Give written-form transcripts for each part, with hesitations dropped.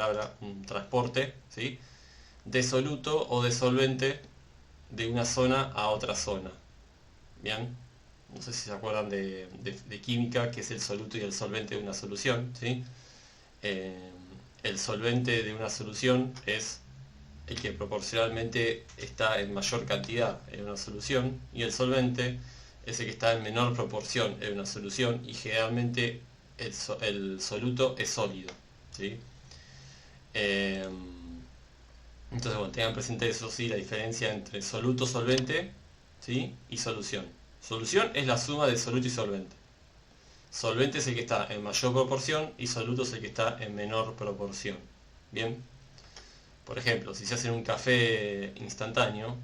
palabra, un transporte, ¿sí? De soluto o de solvente de una zona a otra zona. Bien, no sé si se acuerdan de química, que es el soluto y el solvente de una solución, ¿sí? Eh, el solvente de una solución es el que proporcionalmente está en mayor cantidad en una solución, y el solvente es el que está en menor proporción en una solución, y generalmente el soluto es sólido, ¿sí? Eh, entonces, bueno, tengan presente eso, sí, la diferencia entre soluto, solvente, ¿sí? Y solución. Solución es la suma de soluto y solvente. Solvente es el que está en mayor proporción y soluto es el que está en menor proporción. Bien. Por ejemplo, si se hace un café instantáneo,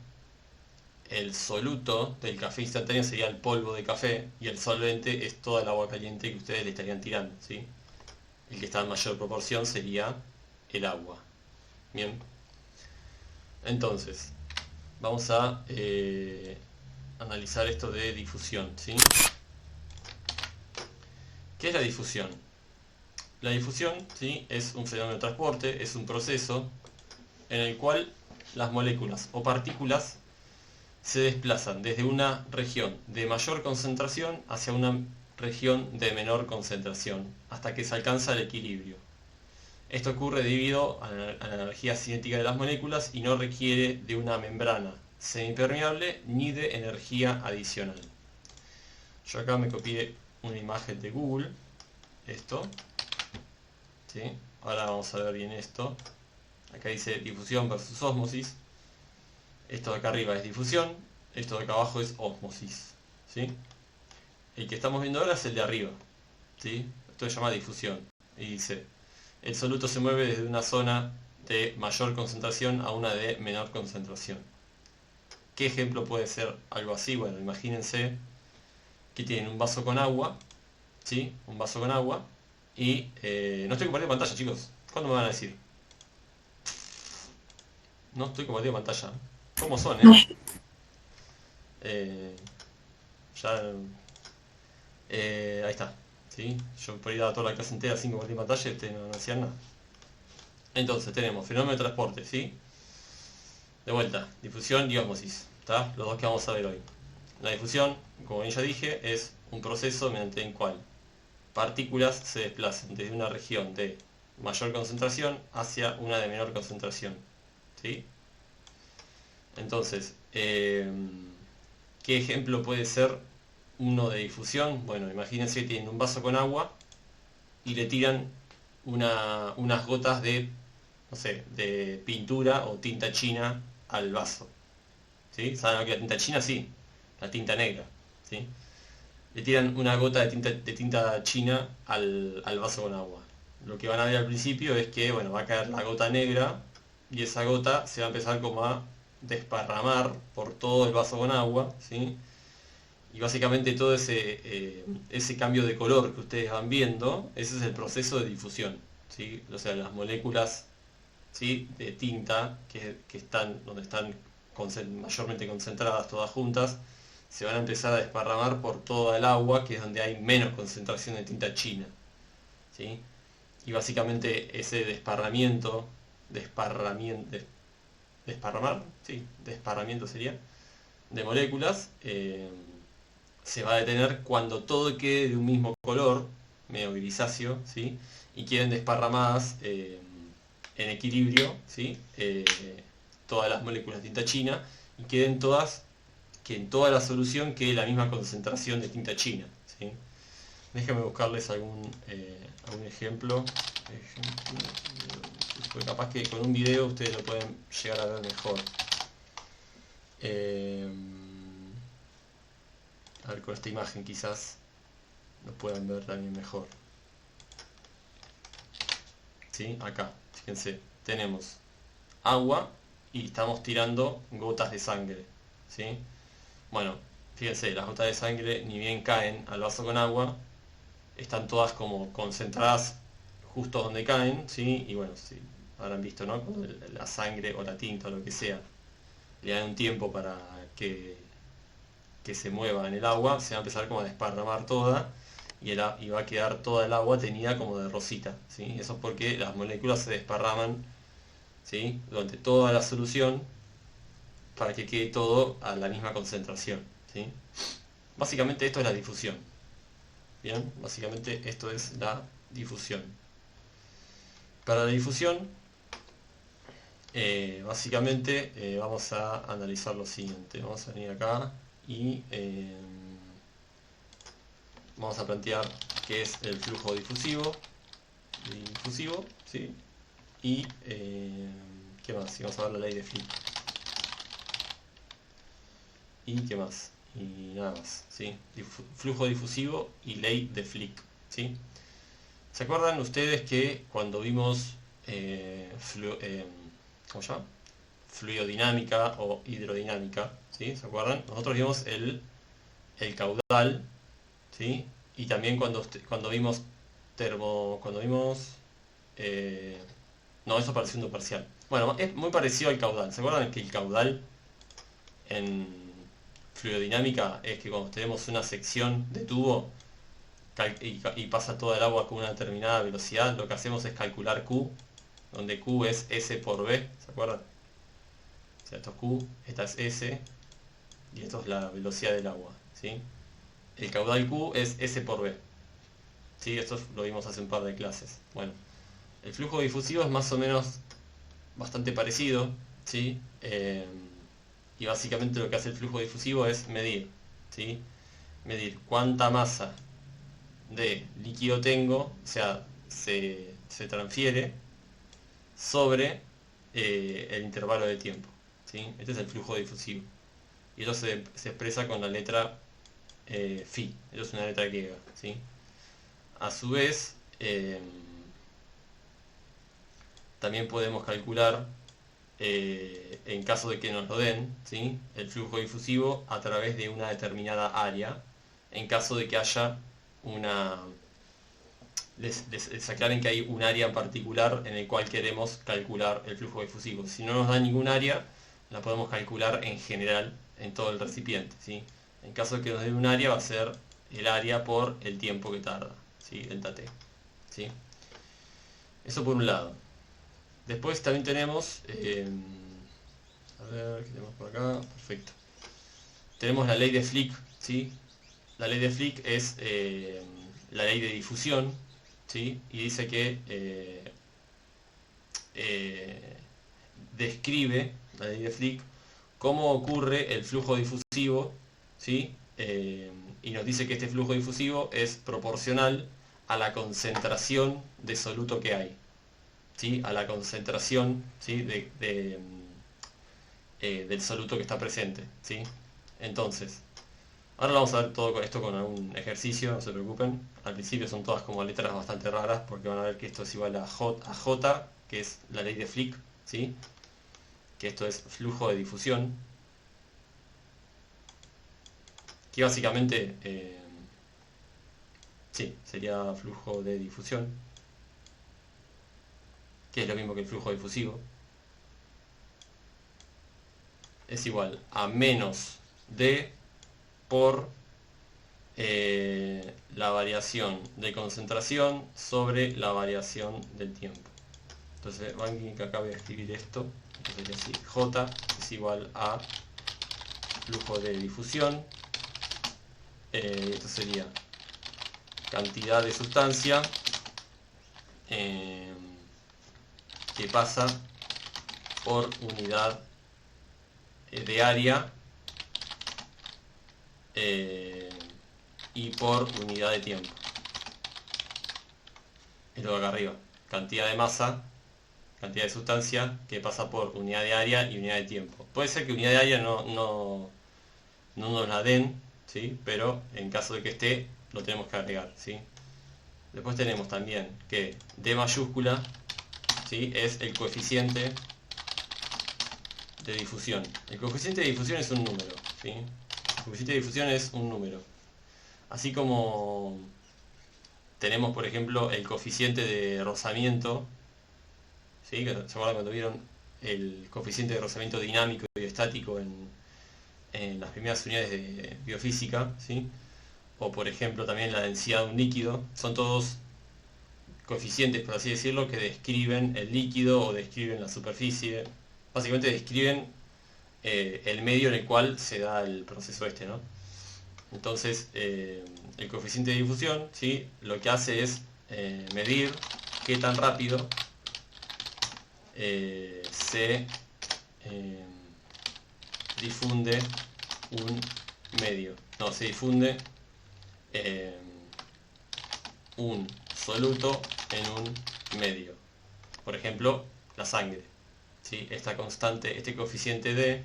el soluto del café instantáneo sería el polvo de café y el solvente es toda el agua caliente que ustedes le estarían tirando, ¿sí? El que está en mayor proporción sería el agua. Bien. Entonces, vamos a analizar esto de difusión, ¿sí? ¿Qué es la difusión? La difusión, ¿sí? Es un fenómeno de transporte, es un proceso en el cual las moléculas o partículas se desplazan desde una región de mayor concentración hacia una región de menor concentración, hasta que se alcanza el equilibrio. Esto ocurre debido a la energía cinética de las moléculas y no requiere de una membrana semipermeable ni de energía adicional. Yo acá me copié una imagen de Google, esto, ¿sí? Ahora vamos a ver bien esto. Acá dice difusión versus ósmosis. Esto de acá arriba es difusión, esto de acá abajo es ósmosis, ¿sí? El que estamos viendo ahora es el de arriba, ¿sí? Esto se llama difusión. Y dice, el soluto se mueve desde una zona de mayor concentración a una de menor concentración. ¿Qué ejemplo puede ser algo así? Bueno, imagínense que tienen un vaso con agua, ¿sí? Un vaso con agua. Y no estoy compartiendo pantalla, chicos. ¿Cuándo me van a decir? No estoy compartiendo pantalla. ¿Cómo son, eh? Ya... ahí está, ¿sí? Yo por ir a toda la clase entera sin compartir pantalla y ustedes no hacían nada. Entonces tenemos fenómeno de transporte, ¿sí? De vuelta, difusión y ósmosis, ¿está? Los dos que vamos a ver hoy. La difusión, como bien ya dije, es un proceso mediante el cual partículas se desplazan desde una región de mayor concentración hacia una de menor concentración, ¿sí? Entonces, ¿qué ejemplo puede ser uno de difusión? Bueno, imagínense que tienen un vaso con agua y le tiran unas gotas de, no sé, de pintura o tinta china al vaso, ¿sí? ¿Saben lo que es la tinta china? Sí, la tinta negra, ¿sí? Le tiran una gota de tinta china al vaso con agua. Lo que van a ver al principio es que, bueno, va a caer la gota negra y esa gota se va a empezar como a desparramar por todo el vaso con agua, ¿sí? Y básicamente todo ese cambio de color que ustedes van viendo, ese es el proceso de difusión, ¿sí? O sea, las moléculas, ¿sí? De tinta que están donde están mayormente concentradas todas juntas, se van a empezar a desparramar por toda el agua, que es donde hay menos concentración de tinta china, ¿sí? Y básicamente ese desparramar, sí, desparramiento sería, de moléculas, se va a detener cuando todo quede de un mismo color, medio grisáceo, ¿sí? Y queden desparramadas en equilibrio, ¿sí? Todas las moléculas de tinta china, y queden todas, que en toda la solución quede la misma concentración de tinta china, ¿sí? Déjenme buscarles algún ejemplo. Porque capaz que con un video ustedes lo pueden llegar a ver mejor. A ver, con esta imagen quizás lo puedan ver también mejor. ¿Sí? Acá, fíjense, tenemos agua y estamos tirando gotas de sangre, ¿sí? Bueno, fíjense, las gotas de sangre ni bien caen al vaso con agua, están todas como concentradas justo donde caen, ¿sí? Y bueno, sí, habrán visto, ¿no? Cuando la sangre o la tinta o lo que sea le dan un tiempo para que se mueva en el agua, se va a empezar como a desparramar toda, y va a quedar toda el agua teñida como de rosita, ¿sí? Eso es porque las moléculas se desparraman, ¿sí?, durante toda la solución para que quede todo a la misma concentración, ¿sí? Básicamente esto es la difusión. Bien, básicamente esto es la difusión. Para la difusión, básicamente vamos a analizar lo siguiente. Vamos a venir acá y vamos a plantear qué es el flujo difusivo, ¿sí? Y qué más, y vamos a ver la ley de Fick. Y qué más, y nada más, ¿sí? Flujo difusivo y ley de Fick, ¿sí? ¿Se acuerdan ustedes que cuando vimos ¿cómo se llama? Fluidodinámica o hidrodinámica, ¿sí? ¿Se acuerdan? Nosotros vimos el caudal, ¿sí? Y también cuando vimos no, eso parece un parcial. Bueno, es muy parecido al caudal. ¿Se acuerdan que el caudal en fluidodinámica es que cuando tenemos una sección de tubo y pasa toda el agua con una determinada velocidad, lo que hacemos es calcular Q, donde Q es S por B, ¿se acuerdan? O sea, esto es Q, esta es S, y esto es la velocidad del agua, ¿sí? El caudal Q es S por B, ¿sí? Esto lo vimos hace un par de clases. Bueno, el flujo difusivo es más o menos bastante parecido, ¿sí? Y básicamente lo que hace el flujo difusivo es medir, ¿sí? Medir cuánta masa de líquido tengo, o sea, se transfiere sobre el intervalo de tiempo, ¿sí? Este es el flujo difusivo. Y esto se expresa con la letra Phi, esto es una letra griega, ¿sí? A su vez, también podemos calcular, en caso de que nos lo den, ¿sí?, el flujo difusivo a través de una determinada área, en caso de que haya una... Les aclaren que hay un área en particular en el cual queremos calcular el flujo difusivo. Si no nos da ningún área, la podemos calcular en general en todo el recipiente, ¿sí? En caso de que nos dé un área, va a ser el área por el tiempo que tarda, ¿sí?, delta T, ¿sí? Eso por un lado. Después también tenemos, a ver, ¿qué tenemos por acá? Perfecto. Tenemos la ley de Fick, ¿sí? La ley de Fick es la ley de difusión, ¿sí? Y dice que describe, la ley de Fick, cómo ocurre el flujo difusivo, ¿sí? Y nos dice que este flujo difusivo es proporcional a la concentración de soluto que hay, ¿sí? A la concentración, ¿sí?, del soluto que está presente, ¿sí? Entonces, ahora vamos a ver todo esto con algún ejercicio, no se preocupen. Al principio son todas como letras bastante raras porque van a ver que esto es igual a J, que es la ley de Fick, ¿sí? Que esto es flujo de difusión, que básicamente sí, sería flujo de difusión, que es lo mismo que el flujo difusivo. Es igual a menos D por la variación de concentración sobre la variación del tiempo. Entonces, que acá voy a escribir esto, sería así: J es igual a flujo de difusión, esto sería cantidad de sustancia que pasa por unidad de área y por unidad de tiempo. Es lo de acá arriba, cantidad de masa, cantidad de sustancia que pasa por unidad de área y unidad de tiempo. Puede ser que unidad de área no nos la den, ¿sí?, pero en caso de que esté, lo tenemos que agregar, ¿sí? Después tenemos también que D mayúscula, ¿sí?, es el coeficiente de difusión. El coeficiente de difusión es un número, ¿sí? El coeficiente de difusión es un número. Así como tenemos, por ejemplo, el coeficiente de rozamiento, ¿sí? ¿Se acuerdan cuando vieron el coeficiente de rozamiento dinámico y estático en las primeras unidades de biofísica, ¿sí? o por ejemplo también la densidad de un líquido, son todos coeficientes, por así decirlo, que describen el líquido o describen la superficie, básicamente describen el medio en el cual se da el proceso este, ¿no? Entonces, el coeficiente de difusión, ¿sí?, lo que hace es medir qué tan rápido se difunde un medio. No, se difunde un soluto en un medio. Por ejemplo, la sangre, ¿sí? Esta constante, este coeficiente D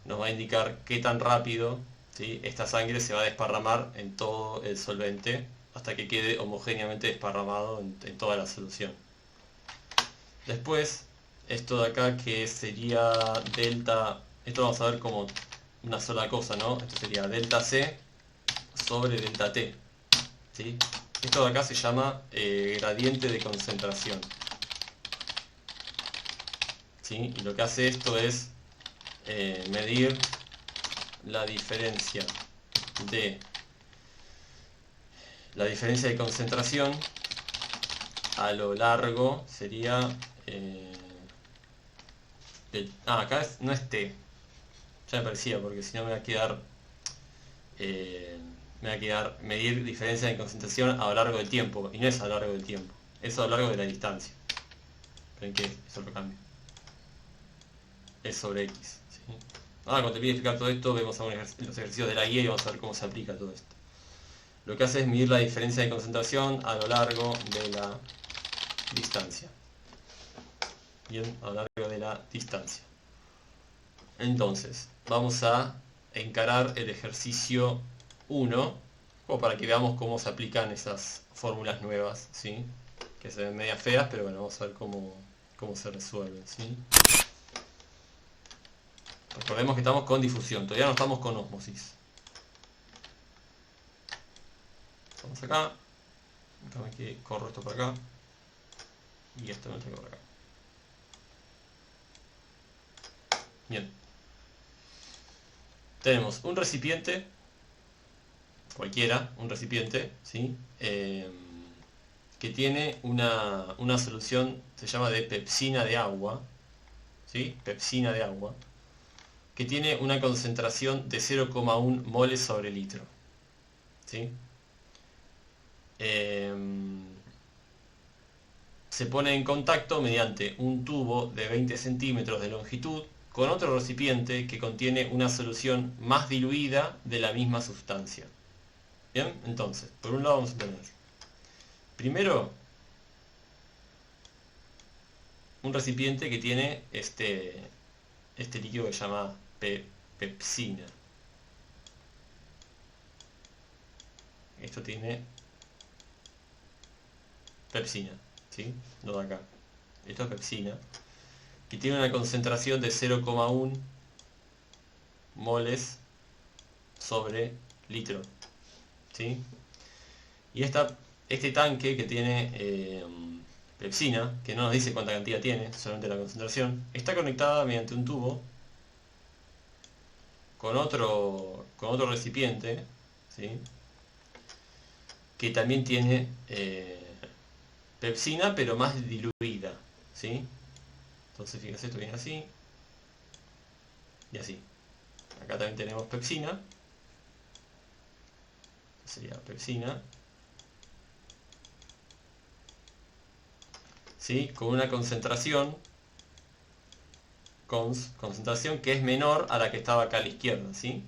nos va a indicar qué tan rápido, ¿sí?, esta sangre se va a desparramar en todo el solvente hasta que quede homogéneamente desparramado en toda la solución. Después, esto de acá que sería delta, esto vamos a ver como una sola cosa, ¿no? Esto sería delta C sobre delta T, ¿sí? Esto de acá se llama gradiente de concentración, ¿sí? Y lo que hace esto es medir la diferencia de concentración a lo largo sería acá no es T, ya me parecía, porque si no me va a quedar medir diferencia de concentración a lo largo del tiempo, y no es a lo largo del tiempo, es a lo largo de la distancia. ¿Ven que eso lo cambio? Es sobre X, ¿sí? Ahora cuando te pide explicar todo esto, vemos los ejercicios de la guía y vamos a ver cómo se aplica todo esto. Lo que hace es medir la diferencia de concentración a lo largo de la distancia. Bien, a lo largo de la distancia. Entonces, vamos a encarar el ejercicio 1, como para que veamos cómo se aplican esas fórmulas nuevas, ¿sí?, que se ven media feas, pero bueno, vamos a ver cómo se resuelven, ¿sí? Recordemos que estamos con difusión, todavía no estamos con ósmosis. Vamos acá, déjame que corro esto por acá, y esto no tengo por acá. Bien. Tenemos un recipiente, cualquiera, un recipiente, ¿sí?, que tiene una solución, se llama de pepsina de agua, ¿sí?, pepsina de agua, que tiene una concentración de 0,1 moles sobre litro, ¿sí? Se pone en contacto mediante un tubo de 20 centímetros de longitud con otro recipiente que contiene una solución más diluida de la misma sustancia. Bien, entonces, por un lado vamos a tener primero un recipiente que tiene este líquido que se llama pepsina. Esto tiene pepsina, ¿sí? Lo de acá. Esto es pepsina, que tiene una concentración de 0,1 moles sobre litro, ¿sí? Y este tanque que tiene pepsina, que no nos dice cuánta cantidad tiene, solamente la concentración, está conectada mediante un tubo con otro recipiente, ¿sí?, que también tiene pepsina, pero más diluida, ¿sí? Entonces fíjense, esto viene así y así. Acá también tenemos pepsina, sería pepsina, ¿sí?, con una concentración que es menor a la que estaba acá a la izquierda, ¿sí?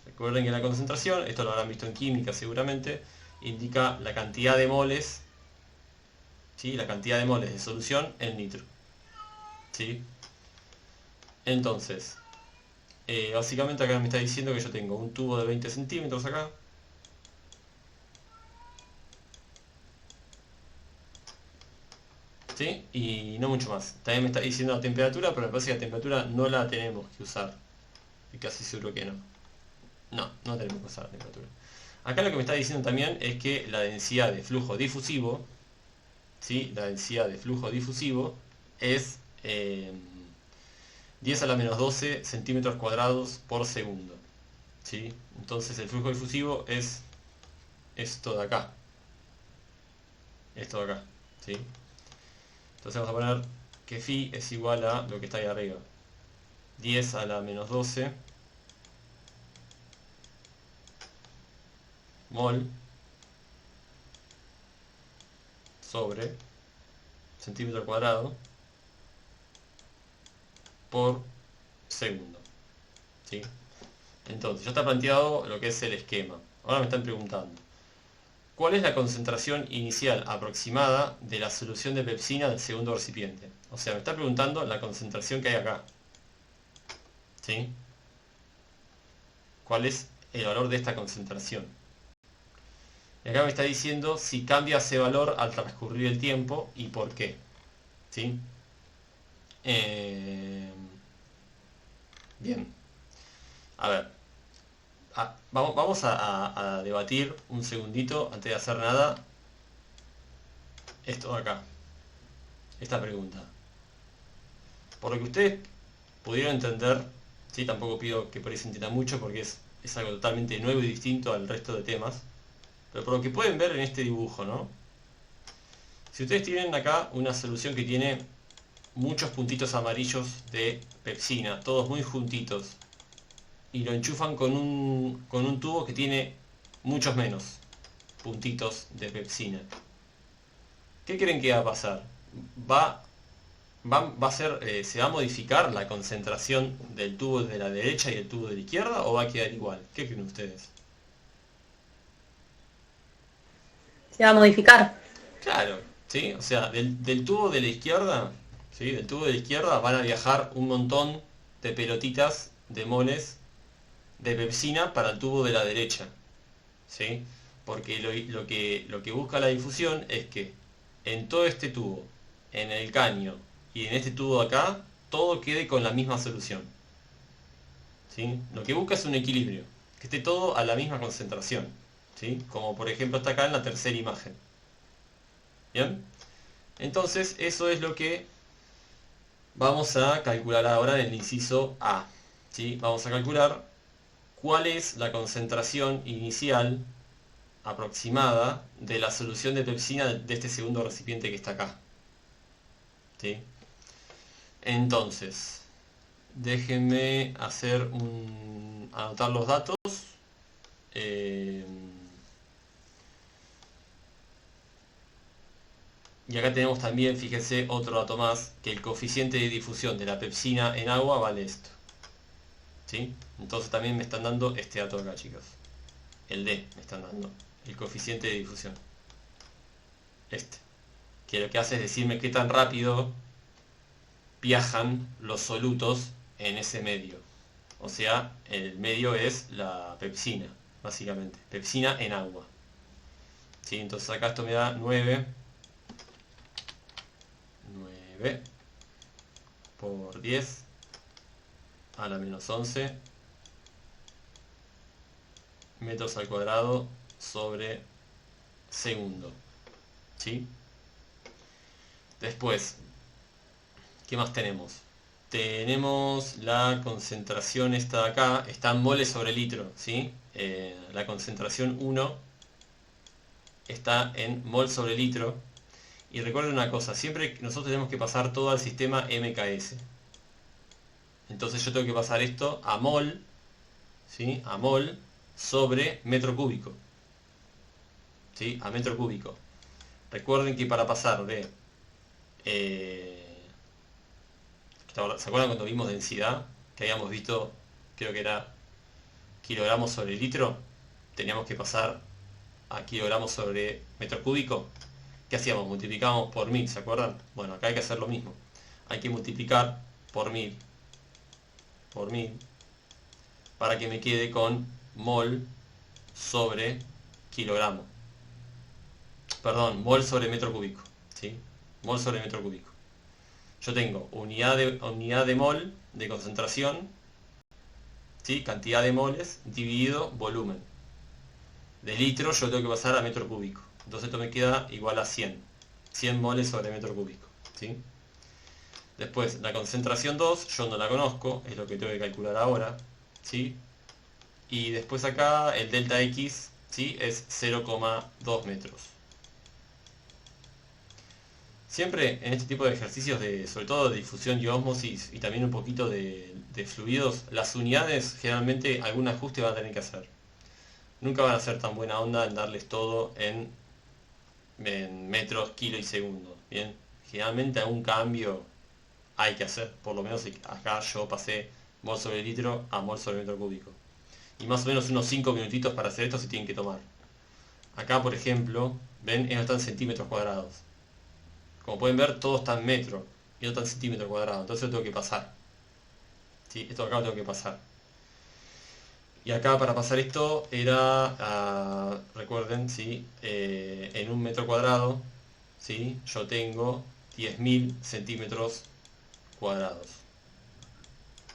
Recuerden que la concentración, esto lo habrán visto en química seguramente, indica la cantidad de moles, ¿sí?, la cantidad de moles de solución en litro, ¿sí? Entonces, básicamente acá me está diciendo que yo tengo un tubo de 20 centímetros acá, ¿sí?, y no mucho más. También me está diciendo la temperatura, pero me parece que la temperatura no la tenemos que usar. Estoy casi seguro que no. No tenemos que usar la temperatura. Acá lo que me está diciendo también es que la densidad de flujo difusivo, ¿sí?, la densidad de flujo difusivo es 10 a la menos 12 centímetros cuadrados por segundo. ¿sí? Entonces el flujo difusivo es esto de acá. Esto de acá, ¿sí? Entonces vamos a poner que phi es igual a lo que está ahí arriba. 10 a la menos 12 mol sobre centímetro cuadrado por segundo, ¿sí? Entonces ya está planteado lo que es el esquema. Ahora me están preguntando, ¿cuál es la concentración inicial aproximada de la solución de pepsina del segundo recipiente? O sea, me está preguntando la concentración que hay acá, ¿sí? ¿Cuál es el valor de esta concentración? Y acá me está diciendo si cambia ese valor al transcurrir el tiempo y por qué, ¿sí? Bien, a ver, vamos a debatir un segundito antes de hacer nada esto de acá, esta pregunta. Por lo que ustedes pudieron entender, ¿sí? Tampoco pido que por ahí se entienda mucho porque es algo totalmente nuevo y distinto al resto de temas, pero por lo que pueden ver en este dibujo, ¿no? Si ustedes tienen acá una solución que tiene muchos puntitos amarillos de pepsina, todos muy juntitos, y lo enchufan con un tubo que tiene muchos menos puntitos de pepsina, ¿qué creen que va a pasar? Va, va a ser, ¿se va a modificar la concentración del tubo de la derecha y el tubo de la izquierda o va a quedar igual? ¿Qué creen ustedes? Se va a modificar. Claro, ¿sí? O sea, del tubo de la izquierda, ¿sí? Del tubo de la izquierda van a viajar un montón de pelotitas de moles de pepsina para el tubo de la derecha, ¿sí? Porque lo que busca la difusión es que en todo este tubo, en el caño y en este tubo de acá, todo quede con la misma solución, ¿sí? Lo que busca es un equilibrio, que esté todo a la misma concentración, ¿sí? Como por ejemplo está acá en la tercera imagen. ¿Bien? Entonces eso es lo que vamos a calcular ahora en el inciso A, ¿sí? Vamos a calcular cuál es la concentración inicial aproximada de la solución de pepsina de este segundo recipiente que está acá, ¿sí? Entonces, déjenme anotar los datos. eh, y acá tenemos también, fíjense, otro dato más, que el coeficiente de difusión de la pepsina en agua vale esto, ¿sí? Entonces también me están dando este dato acá, chicos. El D me están dando, el coeficiente de difusión. Este. Que lo que hace es decirme qué tan rápido viajan los solutos en ese medio. O sea, el medio es la pepsina, básicamente. Pepsina en agua. ¿Sí? Entonces acá esto me da 9 por 10 a la menos 11 metros al cuadrado sobre segundo. ¿Sí? Después, ¿qué más tenemos? Tenemos la concentración esta de acá, está en moles sobre litro, ¿sí? La concentración 1 está en mol sobre litro. Y recuerden una cosa, siempre nosotros tenemos que pasar todo al sistema MKS. Entonces yo tengo que pasar esto a mol, ¿sí? A mol sobre metro cúbico, ¿sí? A metro cúbico. Recuerden que para pasar de... ¿se acuerdan cuando vimos densidad? Que habíamos visto, creo que era kilogramos sobre litro. Teníamos que pasar a kilogramos sobre metro cúbico. ¿Qué hacíamos? Multiplicábamos por 1000, ¿se acuerdan? Bueno, acá hay que hacer lo mismo. Hay que multiplicar por 1000 para que me quede con mol sobre kilogramo. Perdón, mol sobre metro cúbico, ¿sí? Mol sobre metro cúbico. Yo tengo unidad de mol de concentración, ¿sí? Cantidad de moles dividido volumen. De litro yo tengo que pasar a metro cúbico. Entonces esto me queda igual a 100. 100 moles sobre metro cúbico, ¿sí? Después, la concentración 2, yo no la conozco, es lo que tengo que calcular ahora, ¿sí? Y después acá el delta X, ¿sí? Es 0,2 metros. Siempre en este tipo de ejercicios, sobre todo de difusión y ósmosis y también un poquito de fluidos, las unidades generalmente algún ajuste van a tener que hacer. Nunca van a ser tan buena onda en darles todo en metros, kilos y segundos. Bien, generalmente algún cambio hay que hacer. Por lo menos acá yo pasé mol sobre litro a mol sobre metro cúbico. Y más o menos unos 5 minutitos para hacer esto se tienen que tomar. Acá, por ejemplo, ven, esto está en centímetros cuadrados. Como pueden ver, todo está en metro y no está en centímetros cuadrados. Entonces lo tengo que pasar. ¿Sí? Esto acá lo tengo que pasar. Y acá para pasar esto era, recuerden, ¿sí? En un metro cuadrado, ¿sí? Yo tengo 10.000 centímetros cuadrados.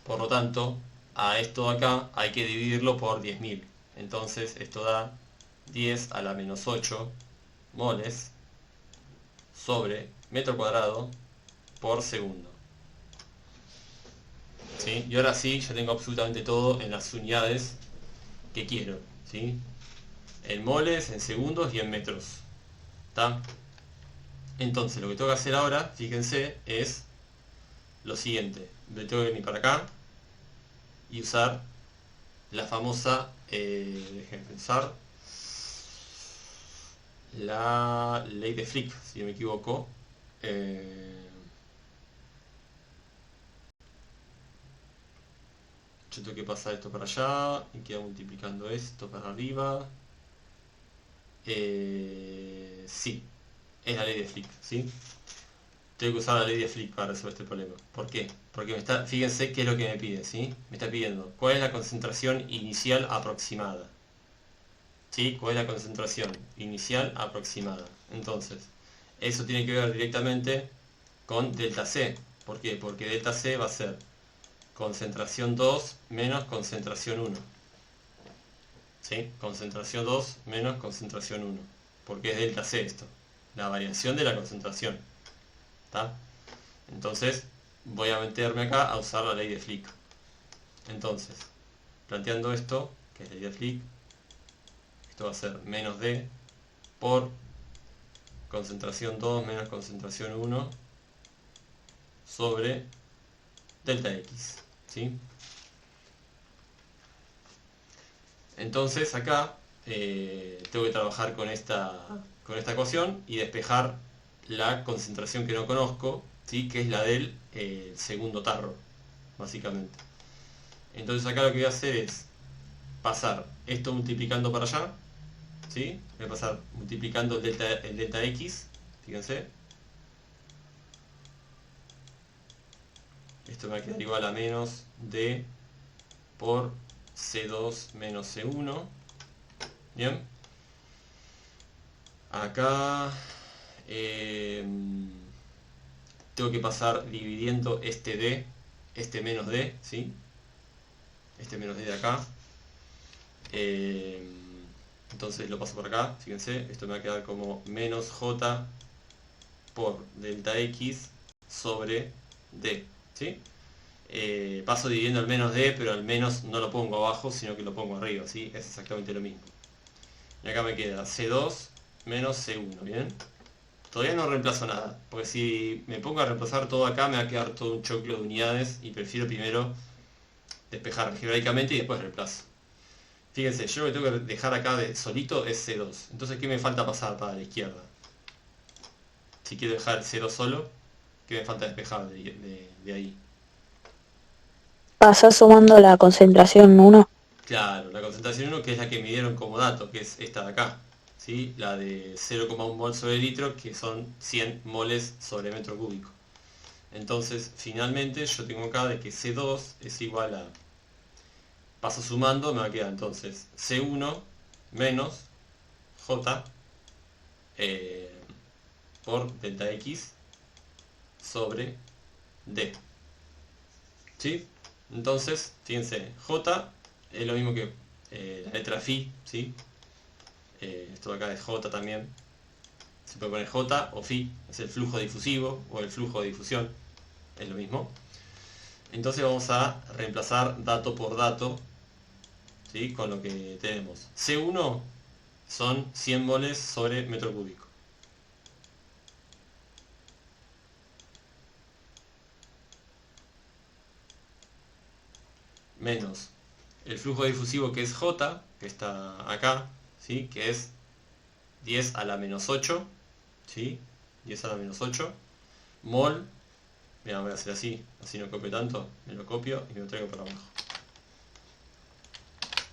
Por lo tanto, a esto de acá hay que dividirlo por 10.000. Entonces esto da 10 a la menos 8 moles sobre metro cuadrado por segundo. ¿Sí? Y ahora sí, ya tengo absolutamente todo en las unidades que quiero. ¿Sí? En moles, en segundos y en metros. ¿Está? Entonces lo que tengo que hacer ahora, fíjense, es lo siguiente. Me tengo que venir para acá y usar la famosa, déjenme pensar, la ley de Flick, si no me equivoco. Yo tengo que pasar esto para allá y queda multiplicando esto para arriba. Sí, es la ley de Flick, ¿sí? Tengo que usar la ley de Flick para resolver este problema. ¿Por qué? Porque fíjense qué es lo que me pide, ¿sí? Me está pidiendo cuál es la concentración inicial aproximada. ¿Sí? ¿Cuál es la concentración inicial aproximada? Entonces, eso tiene que ver directamente con delta C. ¿Por qué? Porque delta C va a ser concentración 2 menos concentración 1. ¿Sí? Concentración 2 menos concentración 1. Porque es delta C esto. La variación de la concentración. ¿Está? Entonces, voy a meterme acá a usar la ley de Flick. Entonces, planteando esto, que es la ley de Flick, esto va a ser menos D por concentración 2 menos concentración 1 sobre delta X. ¿Sí? Entonces acá tengo que trabajar con esta ecuación y despejar la concentración que no conozco, ¿sí? Que es la del segundo tarro, básicamente. Entonces acá lo que voy a hacer es pasar esto multiplicando para allá, ¿sí? Voy a pasar multiplicando el delta X, fíjense. Esto me va a quedar igual a menos D por C2 menos C1. Bien. Acá tengo que pasar dividiendo este D, este menos D, ¿sí? Este menos D de acá. Entonces lo paso por acá, fíjense, esto me va a quedar como menos J por delta X sobre D, ¿sí? Paso dividiendo el menos D, pero al menos no lo pongo abajo, sino que lo pongo arriba, ¿sí? Es exactamente lo mismo. Y acá me queda C2 menos C1, ¿bien? Todavía no reemplazo nada, porque si me pongo a reemplazar todo acá me va a quedar todo un choclo de unidades y prefiero primero despejar algebraicamente y después reemplazo. Fíjense, yo lo que tengo que dejar acá de solito es C2. Entonces, ¿qué me falta pasar para la izquierda? Si quiero dejar C2 solo, ¿qué me falta despejar de ahí? Pasás sumando la concentración 1. Claro, la concentración 1, que es la que me dieron como dato, que es esta de acá. ¿Sí? La de 0,1 mol sobre litro, que son 100 moles sobre metro cúbico. Entonces, finalmente, yo tengo acá de que C2 es igual a... Paso sumando, me va a quedar entonces C1 menos J por delta X sobre D. ¿Sí? Entonces, fíjense, J es lo mismo que la letra Phi, ¿sí? Esto de acá es J también. Se puede poner J o Phi, es el flujo difusivo o el flujo de difusión, es lo mismo. Entonces vamos a reemplazar dato por dato ¿sí? Con lo que tenemos. C1 son 100 moles sobre metro cúbico. Menos el flujo difusivo, que es J, que está acá, ¿sí? Que es 10 a la menos 8, ¿sí? 10 a la menos 8, mol, mira, voy a hacer así no copio tanto, me lo copio y me lo traigo para abajo.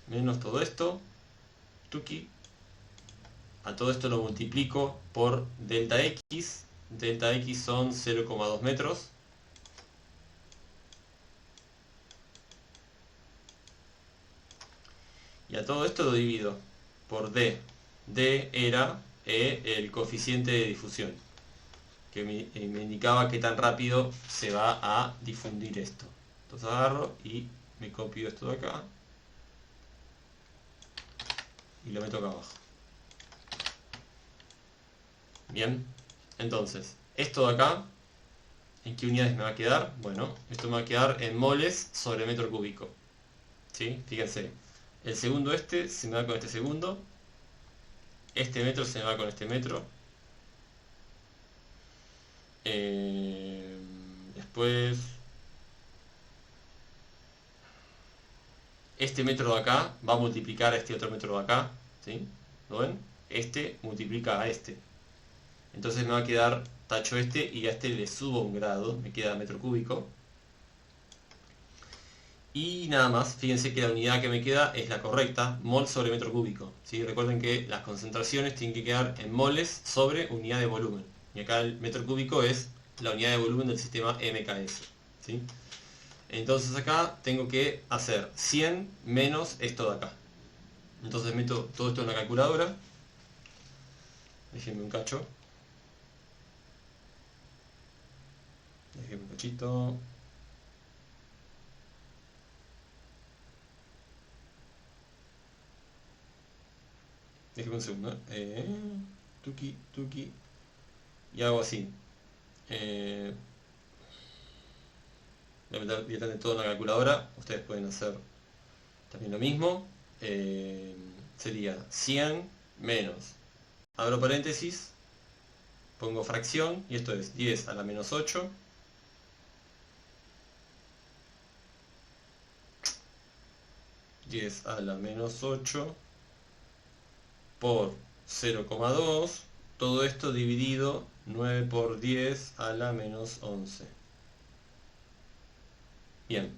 Menos todo esto, tuki, a todo esto lo multiplico por delta X son 0,2 metros, y a todo esto lo divido por D. D era el coeficiente de difusión, que me indicaba qué tan rápido se va a difundir esto. Entonces agarro y me copio esto de acá y lo meto acá abajo. Bien, entonces, esto de acá, ¿en qué unidades me va a quedar? Bueno, esto me va a quedar en moles sobre metro cúbico. ¿Sí? Fíjense, el segundo este se me va con este segundo, este metro se me va con este metro, después este metro de acá va a multiplicar a este otro metro de acá, ¿sí? ¿Lo ven? Este multiplica a este. Entonces me va a quedar, tacho este y a este le subo un grado, me queda metro cúbico. Y nada más, fíjense que la unidad que me queda es la correcta, mol sobre metro cúbico, ¿sí? Recuerden que las concentraciones tienen que quedar en moles sobre unidad de volumen. Y acá el metro cúbico es la unidad de volumen del sistema MKS, ¿sí? Entonces acá tengo que hacer 100 menos esto de acá. Entonces meto todo esto en la calculadora. Déjenme un cacho. Déjenme un cachito. Déjenme un segundo. Tuki, tuki. Y hago así. Voy a meter directamente todo en la calculadora. Ustedes pueden hacer también lo mismo. Sería 100 menos, abro paréntesis, pongo fracción, y esto es 10 a la menos 8 10 a la menos 8 por 0,2, todo esto dividido 9 por 10 a la menos 11. Bien,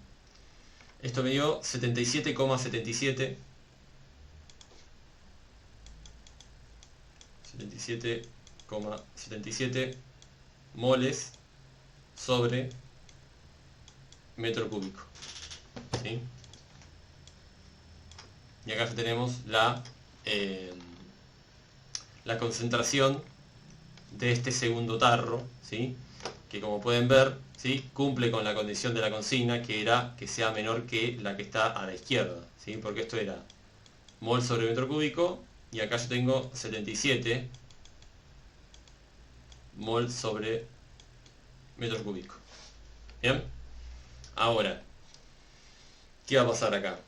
esto me dio 77,77 77,77 moles sobre metro cúbico, ¿sí? Y acá ya tenemos la concentración de este segundo tarro, ¿sí? Que como pueden ver, ¿sí? Cumple con la condición de la consigna, que era que sea menor que la que está a la izquierda, ¿sí? Porque esto era mol sobre metro cúbico, y acá yo tengo 77 mol sobre metro cúbico. ¿Bien? Ahora, ¿qué va a pasar acá?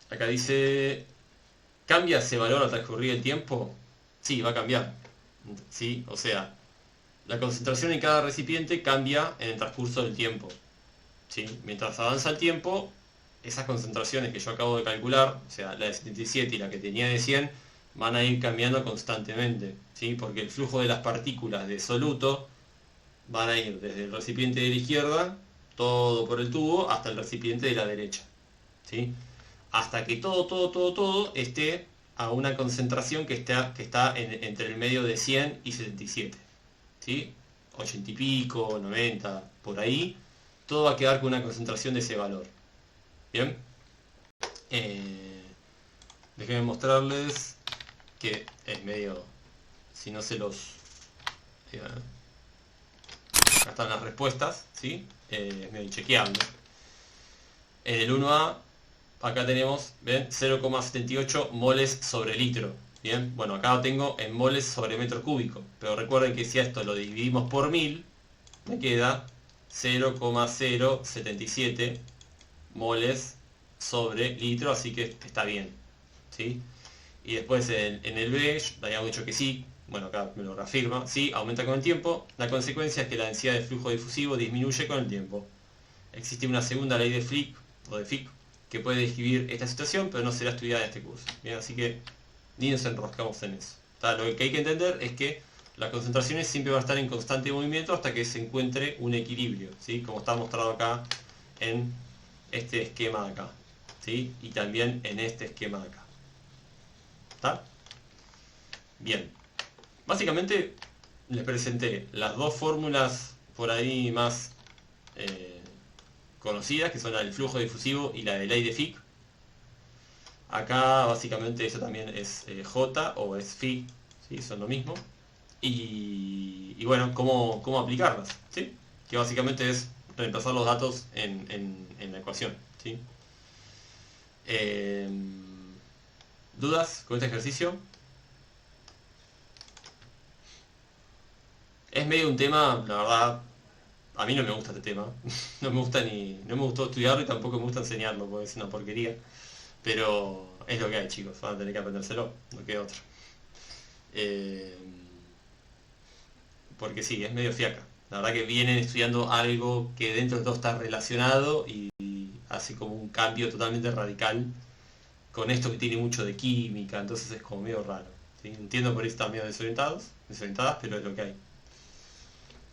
Acá dice, ¿cambia ese valor al transcurrir el tiempo? Sí, va a cambiar, ¿sí? O sea, la concentración en cada recipiente cambia en el transcurso del tiempo, ¿sí? Mientras avanza el tiempo, esas concentraciones que yo acabo de calcular, o sea, la de 77 y la que tenía de 100, van a ir cambiando constantemente, ¿sí? Porque el flujo de las partículas de soluto van a ir desde el recipiente de la izquierda, todo por el tubo, hasta el recipiente de la derecha, ¿sí? Hasta que todo esté a una concentración que está entre el medio de 100 y 77, ¿sí? 80 y pico, 90, por ahí, todo va a quedar con una concentración de ese valor. Bien, déjenme mostrarles que es medio, si no se los... acá están las respuestas, ¿sí? Es medio inchequeable. En el 1A, acá tenemos, ¿ven? 0,78 moles sobre litro. Bien, bueno, acá lo tengo en moles sobre metro cúbico, pero recuerden que si a esto lo dividimos por 1000, me queda 0,077 moles sobre litro, así que está bien, ¿sí? Y después en el B, habíamos dicho que sí, bueno, acá me lo reafirma, sí, aumenta con el tiempo. La consecuencia es que la densidad de flujo difusivo disminuye con el tiempo. Existe una segunda ley de Fick, o de Fick, que puede describir esta situación, pero no será estudiada en este curso. Bien, así que ni nos enroscamos en eso. Lo que hay que entender es que las concentraciones siempre van a estar en constante movimiento hasta que se encuentre un equilibrio, ¿sí? Como está mostrado acá en este esquema de acá, ¿sí? Y también en este esquema de acá. ¿Está? Bien. Básicamente les presenté las dos fórmulas por ahí más conocidas, que son la del flujo difusivo y la de ley de Fick. Acá básicamente eso también es J o es Fick, ¿sí? Son lo mismo. Y bueno, cómo aplicarlas, ¿sí? Que básicamente es reemplazar los datos en la ecuación, ¿sí? ¿Dudas con este ejercicio? Es medio un tema, la verdad, a mí no me gusta este tema. No me gusta no me gustó estudiarlo y tampoco me gusta enseñarlo, porque es una porquería. Pero es lo que hay, chicos, van a tener que aprendérselo, no queda otro. Eh, porque sí, es medio fiaca. La verdad que vienen estudiando algo que dentro de todo está relacionado y hace como un cambio totalmente radical con esto que tiene mucho de química, entonces es como medio raro, ¿sí? Entiendo por ahí están medio desorientadas, pero es lo que hay.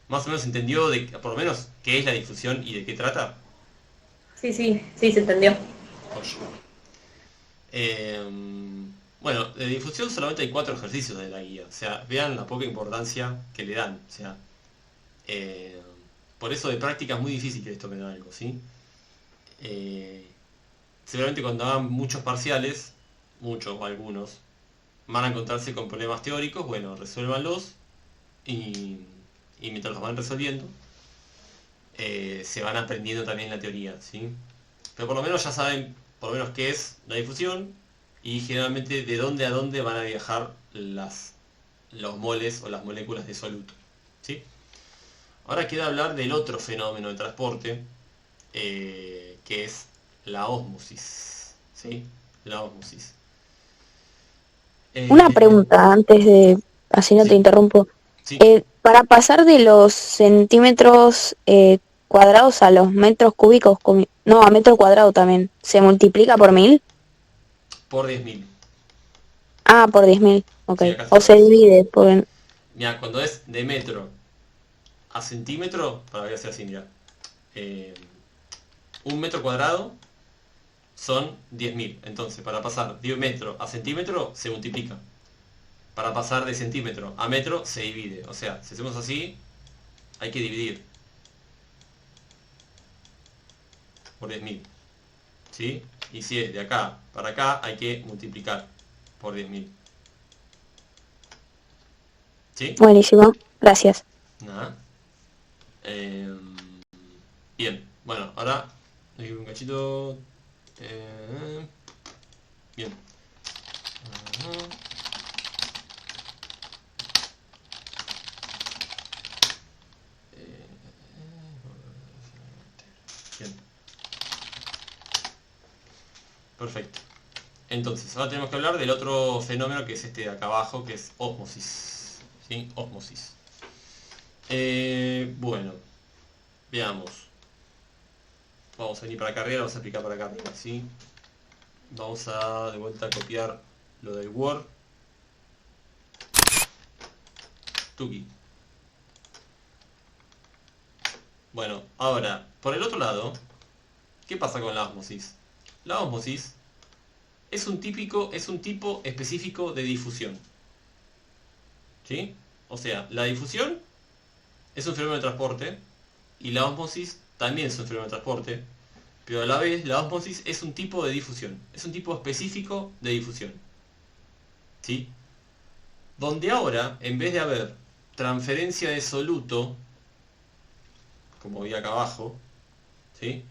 Más o menos entendió por lo menos qué es la difusión y de qué trata. Sí, sí, sí, se entendió. Joya. Bueno, de difusión solamente hay 4 ejercicios de la guía, o sea, vean la poca importancia que le dan, o sea, eh, por eso de práctica es muy difícil que les tomen algo, ¿sí? Eh, Seguramente cuando hagan muchos parciales, muchos o algunos, van a encontrarse con problemas teóricos, bueno, resuélvanlos y, y mientras los van resolviendo, se van aprendiendo también la teoría, ¿sí? Pero por lo menos ya saben, por lo menos qué es la difusión y generalmente de dónde a dónde van a viajar los moles o las moléculas de soluto, ¿sí? Ahora queda hablar del otro fenómeno de transporte, que es la ósmosis, ¿sí? La ósmosis. Una pregunta antes de, así no te Sí, interrumpo. sí, Para pasar de los centímetros cuadrados a los metros cúbicos, no, a metro cuadrado también, ¿se multiplica por 1000? por 10.000. Ah, por 10.000, ok. Sí, acá está O al se revés. divide por... Mira, cuando es de metro a centímetro, para que sea así, mira. eh, un metro cuadrado son 10.000. Entonces, para pasar de metro a centímetro, se multiplica. Para pasar de centímetro a metro, se divide. O sea, si hacemos así, hay que dividir por 10.000. ¿Sí? Y si es de acá para acá, hay que multiplicar por 10.000. ¿Sí? Buenísimo, gracias. Nada. Eh, Bien. Bueno, ahora hay un cachito. Bien. Bien. Perfecto. Entonces, ahora tenemos que hablar del otro fenómeno que es este de acá abajo, que es ósmosis. ¿Sí? Ósmosis. Bueno, veamos. Vamos a venir para acá arriba, vamos a aplicar para acá arriba, ¿sí? Vamos a de vuelta a copiar lo del Word. Tuki. Bueno, ahora, por el otro lado, ¿qué pasa con la ósmosis? La ósmosis es un tipo específico de difusión. ¿Sí? O sea, la difusión es un fenómeno de transporte y la ósmosis también es un fenómeno de transporte, pero a la vez la ósmosis es un tipo de difusión, es un tipo específico de difusión. ¿Sí? Donde ahora, en vez de haber transferencia de soluto, como vi acá abajo, ¿sí?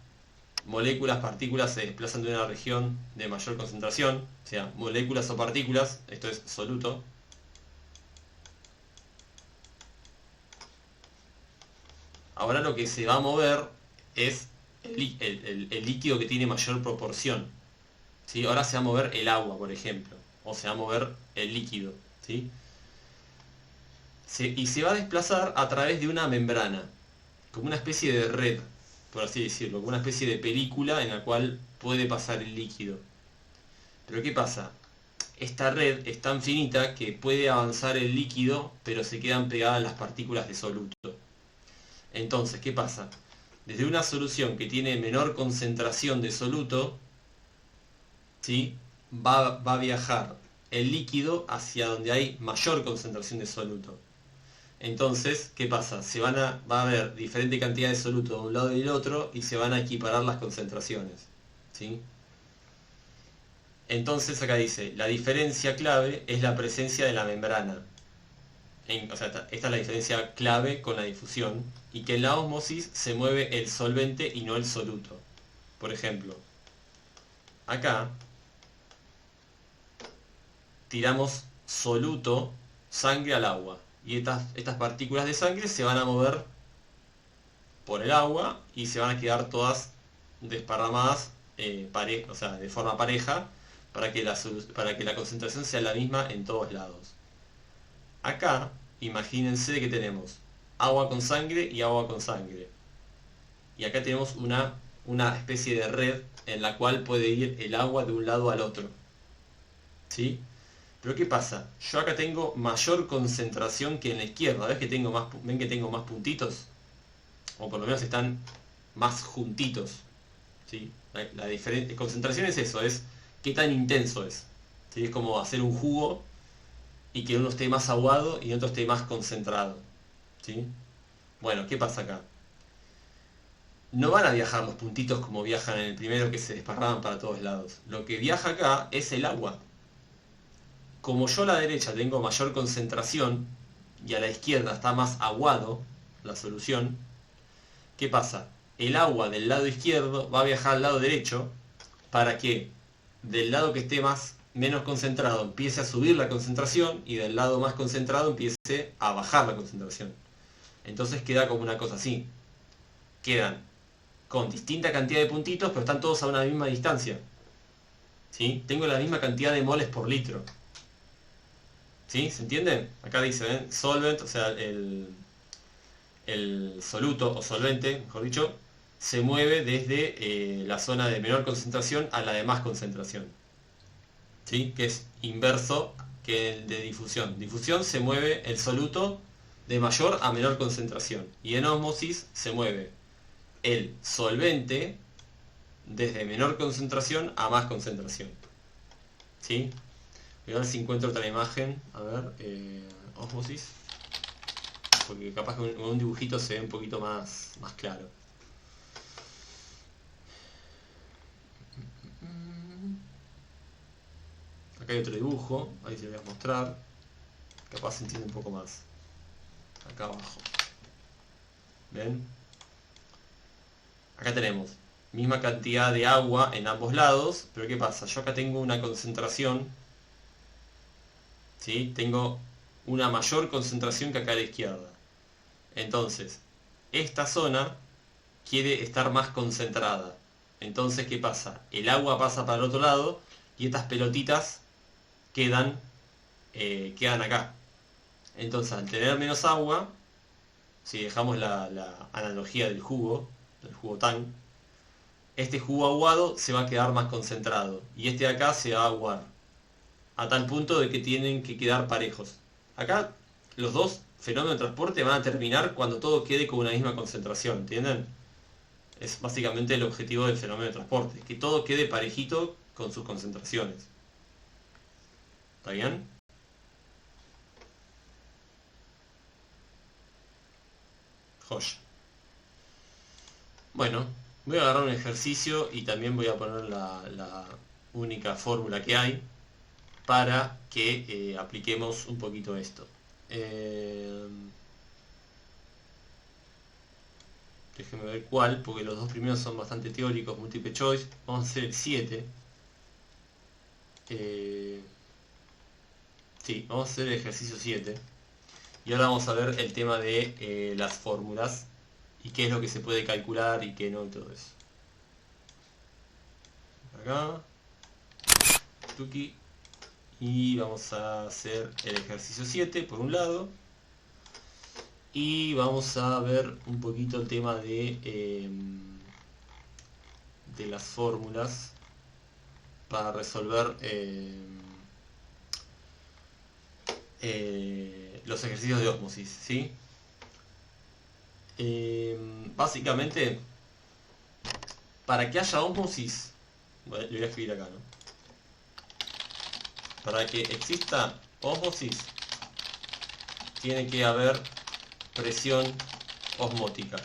Moléculas, partículas se desplazan de una región de mayor concentración, o sea, moléculas o partículas, esto es soluto. Ahora lo que se va a mover es el líquido que tiene mayor proporción. ¿Sí? Ahora se va a mover el agua, por ejemplo, o se va a mover el líquido. ¿Sí? Y se va a desplazar a través de una membrana, como una especie de red, por así decirlo, como una especie de película en la cual puede pasar el líquido. Pero ¿qué pasa? Esta red es tan finita que puede avanzar el líquido, pero se quedan pegadas las partículas de soluto. Entonces, ¿qué pasa? Desde una solución que tiene menor concentración de soluto, ¿sí? va a viajar el líquido hacia donde hay mayor concentración de soluto. Entonces, ¿qué pasa? Va a haber diferente cantidad de soluto de un lado y del otro y se van a equiparar las concentraciones. ¿Sí? Entonces acá dice, la diferencia clave es la presencia de la membrana. O sea, esta es la diferencia clave con la difusión, y que en la ósmosis se mueve el solvente y no el soluto. Por ejemplo, acá tiramos soluto, sangre al agua, y estas partículas de sangre se van a mover por el agua y se van a quedar todas desparramadas o sea, de forma pareja para que la concentración sea la misma en todos lados. Acá, imagínense que tenemos agua con sangre y agua con sangre. Y acá tenemos una especie de red en la cual puede ir el agua de un lado al otro. ¿Sí? Pero ¿qué pasa? Yo acá tengo mayor concentración que en la izquierda. ¿Ven que tengo más puntitos? O por lo menos están más juntitos. ¿Sí? La diferente concentración es eso, es qué tan intenso es. ¿Sí? Es como hacer un jugo y que uno esté más aguado y otro esté más concentrado. ¿Sí? Bueno, ¿qué pasa acá? No van a viajar los puntitos como viajan en el primero, que se desparraban para todos lados. Lo que viaja acá es el agua. Como yo a la derecha tengo mayor concentración y a la izquierda está más aguado la solución, ¿qué pasa? El agua del lado izquierdo va a viajar al lado derecho para que del lado que esté menos concentrado empiece a subir la concentración y del lado más concentrado empiece a bajar la concentración. Entonces queda como una cosa así. Quedan con distinta cantidad de puntitos, pero están todos a una misma distancia. ¿Sí? Tengo la misma cantidad de moles por litro. ¿Sí? ¿Se entiende? Acá dice, ¿ven? Solvent, o sea, el soluto o solvente, mejor dicho, se mueve desde la zona de menor concentración a la de más concentración. ¿Sí? Que es inverso que el de difusión. Difusión se mueve el soluto de mayor a menor concentración. Y en ósmosis se mueve el solvente desde menor concentración a más concentración. ¿Sí? Voy a ver si encuentro otra imagen. A ver, ósmosis. Porque capaz que con un dibujito se ve un poquito más claro. Acá hay otro dibujo, ahí se lo voy a mostrar. Capaz se entiende un poco más. Acá abajo. ¿Ven? Acá tenemos misma cantidad de agua en ambos lados, pero ¿qué pasa? Yo acá tengo una concentración, ¿sí? Tengo una mayor concentración que acá a la izquierda. Entonces, esta zona quiere estar más concentrada. Entonces, ¿qué pasa? El agua pasa para el otro lado y estas pelotitas quedan acá. Entonces, al tener menos agua, si dejamos la analogía del jugo Tang, este jugo aguado se va a quedar más concentrado y este de acá se va a aguar a tal punto de que tienen que quedar parejos. Acá los dos fenómenos de transporte van a terminar cuando todo quede con una misma concentración, ¿entienden? Es básicamente el objetivo del fenómeno de transporte, que todo quede parejito con sus concentraciones. ¿Está bien? Joya. Bueno, voy a agarrar un ejercicio y también voy a poner la única fórmula que hay para que apliquemos un poquito esto. Déjenme ver cuál, porque los dos primeros son bastante teóricos, multiple choice. Vamos a hacer el 7. Sí, vamos a hacer el ejercicio 7. Y ahora vamos a ver el tema de las fórmulas y qué es lo que se puede calcular y qué no y todo eso. acá. Tuki. Y vamos a hacer el ejercicio 7 por un lado. Y vamos a ver un poquito el tema de las fórmulas para resolver los ejercicios de ósmosis, ¿sí? Básicamente, para que haya ósmosis, bueno, lo voy a escribir acá, ¿no? Para que exista ósmosis, tiene que haber presión osmótica,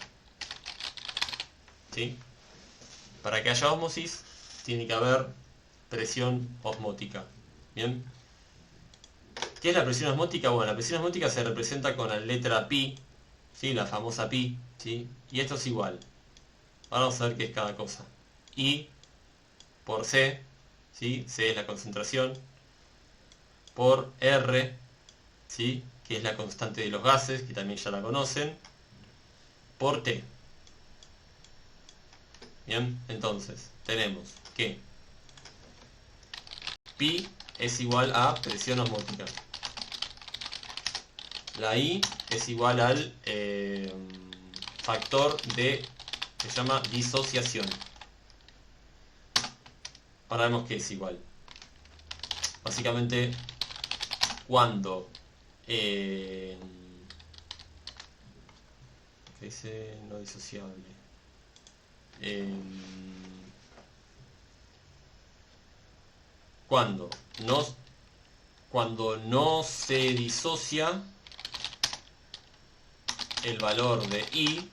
¿sí? Para que haya ósmosis, tiene que haber presión osmótica, ¿bien? ¿Qué es la presión osmótica? Bueno, la presión osmótica se representa con la letra pi, ¿sí? La famosa pi, ¿sí? Y esto es igual. Ahora vamos a ver qué es cada cosa. I por C, ¿sí? C es la concentración, por R, ¿sí? Que es la constante de los gases, que también ya la conocen, por T. Bien, entonces tenemos que pi es igual a presión osmótica. La I es igual al factor de, que se llama disociación. Ahora vemos que es igual. Básicamente, cuando ¿qué dice no disociable? Cuando no se disocia, el valor de I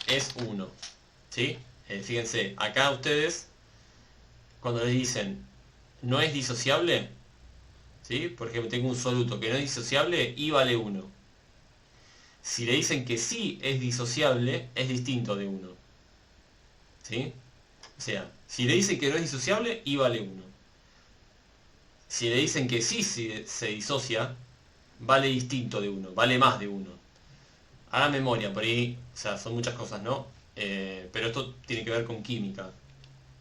es 1, ¿sí? Fíjense, acá ustedes, cuando les dicen no es disociable, ¿sí? Por ejemplo, tengo un soluto que no es disociable, I vale 1. Si le dicen que sí es disociable, es distinto de 1, ¿sí? O sea, si le dicen que no es disociable, I vale 1. Si le dicen que sí se disocia, vale distinto de 1, vale más de 1. Hagan memoria, por ahí, o sea, son muchas cosas, ¿no? Pero esto tiene que ver con química.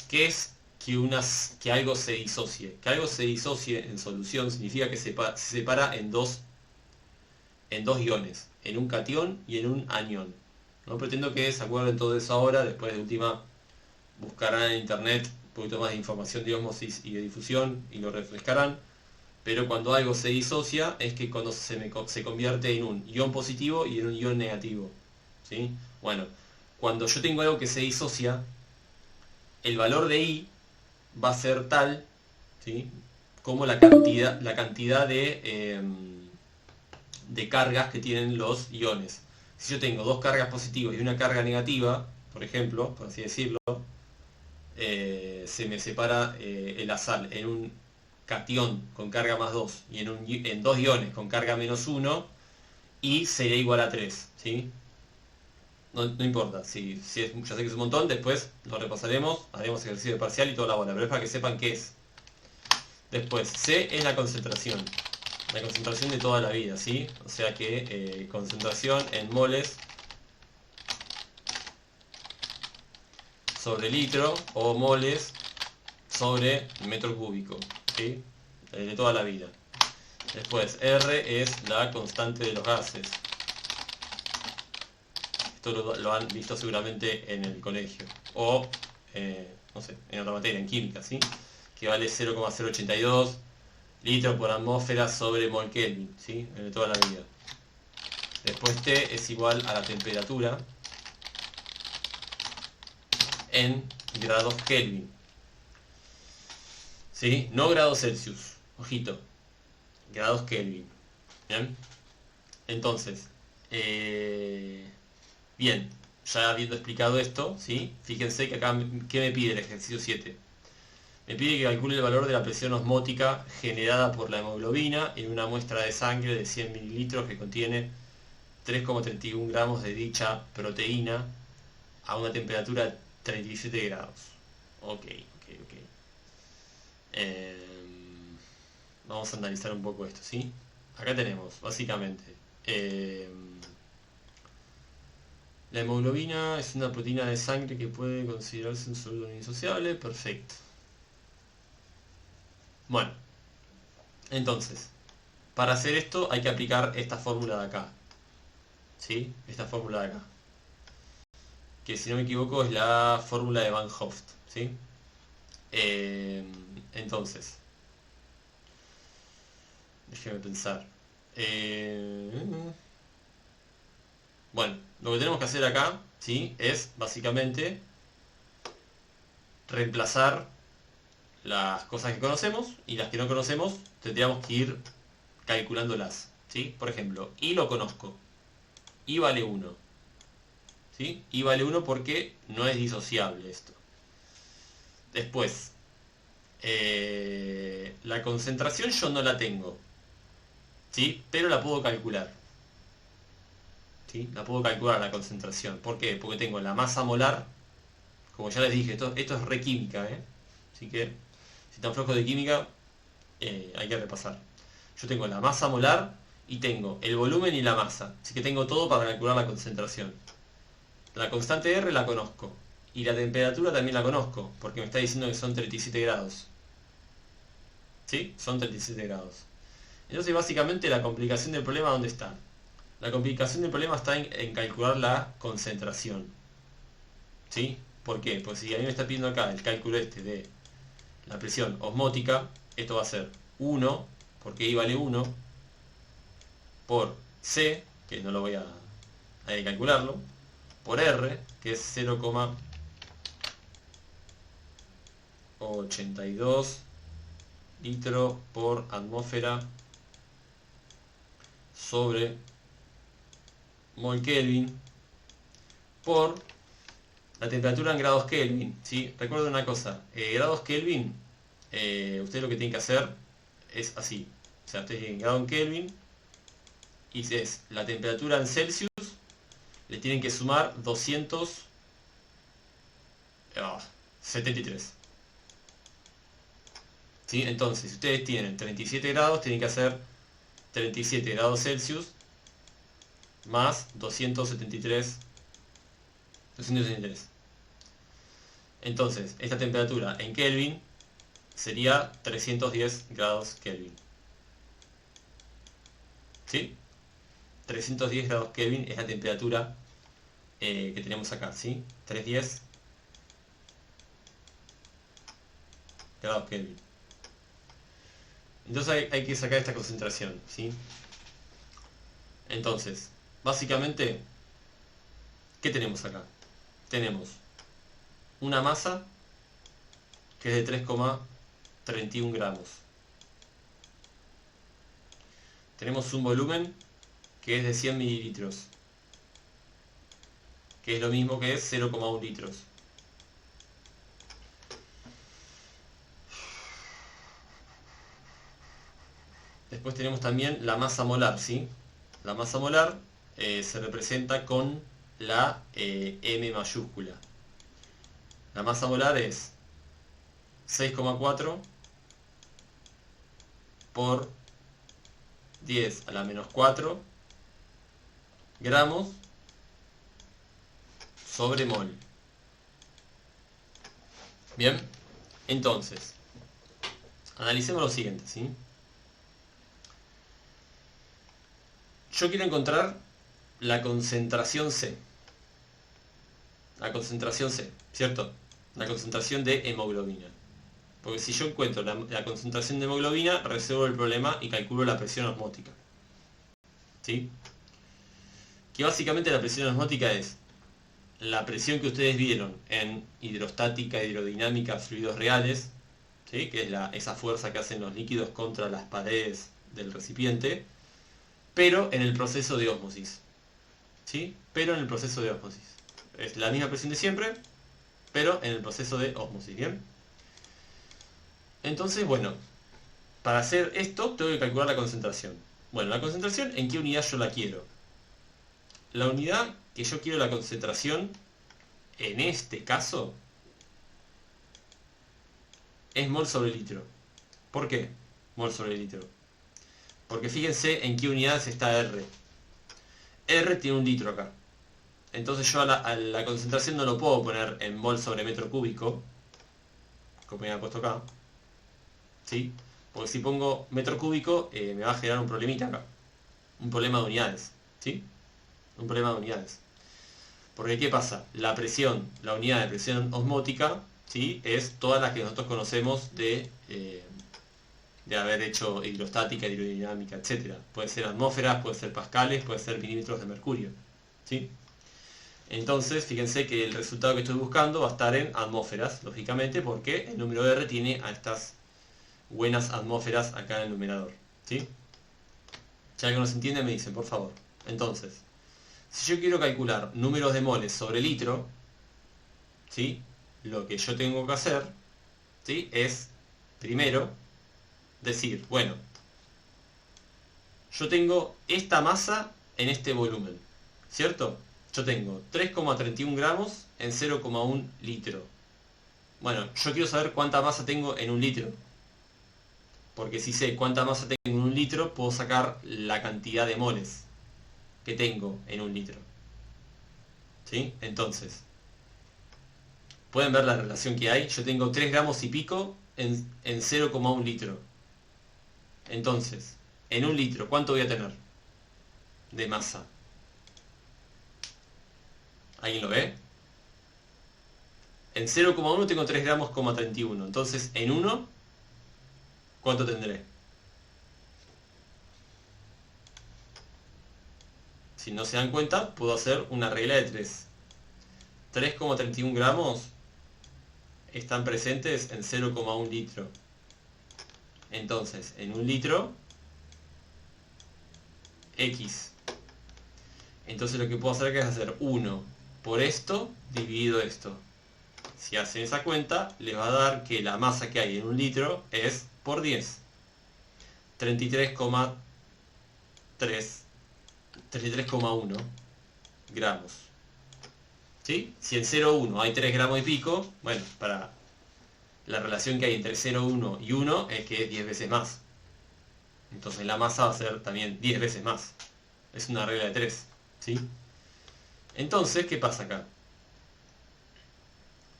¿Qué es que algo se disocie? Que algo se disocie en solución significa que se separa en dos iones, en un catión y en un anión. No pretendo que se acuerden todo eso ahora, después de última buscarán en internet un poquito más de información de ósmosis y de difusión y lo refrescarán. Pero cuando algo se disocia es que cuando se convierte en un ion positivo y en un ion negativo, ¿sí? Bueno, cuando yo tengo algo que se disocia, el valor de I va a ser tal, ¿sí? Como la cantidad de cargas que tienen los iones. Si yo tengo dos cargas positivas y una carga negativa, por ejemplo, por así decirlo, se me separa la sal en un catión con carga más 2 y en dos iones con carga menos 1, y sería igual a 3, ¿sí? No importa, ya sé que es un montón, después lo repasaremos, haremos ejercicio de parcial y toda la bola, pero es para que sepan qué es. Después, C es la concentración de toda la vida, ¿sí? O sea que concentración en moles sobre litro o moles sobre metro cúbico, ¿sí? De toda la vida. Después, R es la constante de los gases. Esto lo han visto seguramente en el colegio. O, no sé, en otra materia, en química, ¿sí? Que vale 0,082 litros por atmósfera sobre mol Kelvin, ¿sí? De toda la vida. Después T es igual a la temperatura en grados Kelvin, ¿sí? No grados Celsius, ojito, grados Kelvin. ¿Bien? Entonces, bien, ya habiendo explicado esto, ¿sí? Fíjense que acá, ¿qué me pide el ejercicio 7? Me pide que calcule el valor de la presión osmótica generada por la hemoglobina en una muestra de sangre de 100 mililitros que contiene 3,31 gramos de dicha proteína a una temperatura de 37 grados. Ok. Vamos a analizar un poco esto, ¿sí? Acá tenemos, básicamente, La hemoglobina es una proteína de sangre que puede considerarse un sólido no indisociable. Perfecto. Bueno, entonces, para hacer esto hay que aplicar esta fórmula de acá. ¿Sí? Esta fórmula de acá. Que si no me equivoco es la fórmula de Van Hoft. ¿Sí? Entonces, déjeme pensar. Bueno, lo que tenemos que hacer acá, ¿sí? Es básicamente reemplazar las cosas que conocemos y las que no conocemos tendríamos que ir calculándolas, ¿sí? Por ejemplo, y lo conozco. Y vale 1. ¿Sí? Y vale 1 porque no es disociable esto. Después, la concentración yo no la tengo, ¿sí? Pero la puedo calcular. ¿Sí? La puedo calcular la concentración. ¿Por qué? Porque tengo la masa molar. Como ya les dije, esto es re química, ¿eh? Así que, si están flojos de química, hay que repasar. Yo tengo la masa molar y tengo el volumen y la masa. Así que tengo todo para calcular la concentración. La constante R la conozco. Y la temperatura también la conozco, porque me está diciendo que son 37 grados. ¿Sí? Son 37 grados. Entonces, básicamente, la complicación del problema, ¿dónde está? La complicación del problema está en calcular la concentración. ¿Sí? ¿Por qué? Pues si a mí me está pidiendo acá el cálculo este de la presión osmótica, esto va a ser 1, porque I vale 1, por C, que no lo voy a calcularlo, por R, que es 0,82 litros por atmósfera sobre mol Kelvin, por la temperatura en grados Kelvin, ¿sí? Recuerden una cosa, grados Kelvin, ustedes lo que tienen que hacer es así. O sea, ustedes tienen grado en Kelvin y si es la temperatura en Celsius, le tienen que sumar 273. ¿Sí? Entonces, si ustedes tienen 37 grados, tienen que hacer 37 grados Celsius más 273. Entonces, esta temperatura en Kelvin sería 310 grados Kelvin. ¿Sí? 310 grados Kelvin es la temperatura que tenemos acá, ¿sí? 310 grados Kelvin. Entonces hay que sacar esta concentración, ¿sí? Entonces, básicamente, ¿qué tenemos acá? Tenemos una masa que es de 3,31 gramos. Tenemos un volumen que es de 100 mililitros, que es lo mismo que es 0,1 litros. Después tenemos también la masa molar, ¿sí? La masa molar se representa con la M mayúscula. La masa molar es 6,4 por 10 a la menos 4 gramos sobre mol. Bien, entonces, analicemos lo siguiente, ¿sí? Yo quiero encontrar la concentración C. La concentración C, ¿cierto? La concentración de hemoglobina. Porque si yo encuentro la concentración de hemoglobina, resuelvo el problema y calculo la presión osmótica. ¿Sí? Que básicamente la presión osmótica es la presión que ustedes vieron en hidrostática, hidrodinámica, fluidos reales, ¿sí? Que es esa fuerza que hacen los líquidos contra las paredes del recipiente, pero en el proceso de ósmosis. ¿Sí? Pero en el proceso de ósmosis. Es la misma presión de siempre, pero en el proceso de ósmosis, ¿bien? Entonces, bueno, para hacer esto tengo que calcular la concentración. Bueno, la concentración, ¿en qué unidad yo la quiero? La unidad que yo quiero la concentración, en este caso, es mol sobre litro. ¿Por qué mol sobre litro? Porque fíjense en qué unidades está R. R tiene un litro acá. Entonces yo a la concentración no lo puedo poner en mol sobre metro cúbico, como me ha puesto acá, ¿sí? Porque si pongo metro cúbico me va a generar un problemita acá, un problema de unidades, ¿sí? Un problema de unidades. Porque ¿qué pasa? La presión, la unidad de presión osmótica, ¿sí? Es toda la que nosotros conocemos de haber hecho hidrostática, hidrodinámica, etc. Puede ser atmósferas, puede ser pascales, puede ser milímetros de mercurio, ¿sí? Entonces, fíjense que el resultado que estoy buscando va a estar en atmósferas, lógicamente, porque el número R tiene a estas buenas atmósferas acá en el numerador, ¿sí? Ya que no se entiende, me dicen, por favor. Entonces, si yo quiero calcular números de moles sobre litro, ¿sí? Lo que yo tengo que hacer, ¿sí? Es, primero, decir, bueno, yo tengo esta masa en este volumen, ¿cierto? Yo tengo 3,31 gramos en 0,1 litro. Bueno, yo quiero saber cuánta masa tengo en un litro. Porque si sé cuánta masa tengo en un litro, puedo sacar la cantidad de moles que tengo en un litro. ¿Sí? Entonces, ¿pueden ver la relación que hay? Yo tengo 3 gramos y pico en 0,1 litro. Entonces, en un litro, ¿cuánto voy a tener de masa? ¿Alguien lo ve? En 0,1 tengo 3 gramos, 31. Entonces, en 1, ¿cuánto tendré? Si no se dan cuenta, puedo hacer una regla de 3. 3,31 gramos están presentes en 0,1 litro. Entonces, en un litro, X. Entonces lo que puedo hacer acá es hacer 1 por esto dividido esto. Si hacen esa cuenta, les va a dar que la masa que hay en un litro es por 10. 33,1 gramos. ¿Sí? Si en 0,1 hay 3 gramos y pico, bueno, para la relación que hay entre 0,1 y 1 es que es 10 veces más. Entonces la masa va a ser también 10 veces más. Es una regla de 3. ¿Sí? Entonces, ¿qué pasa acá?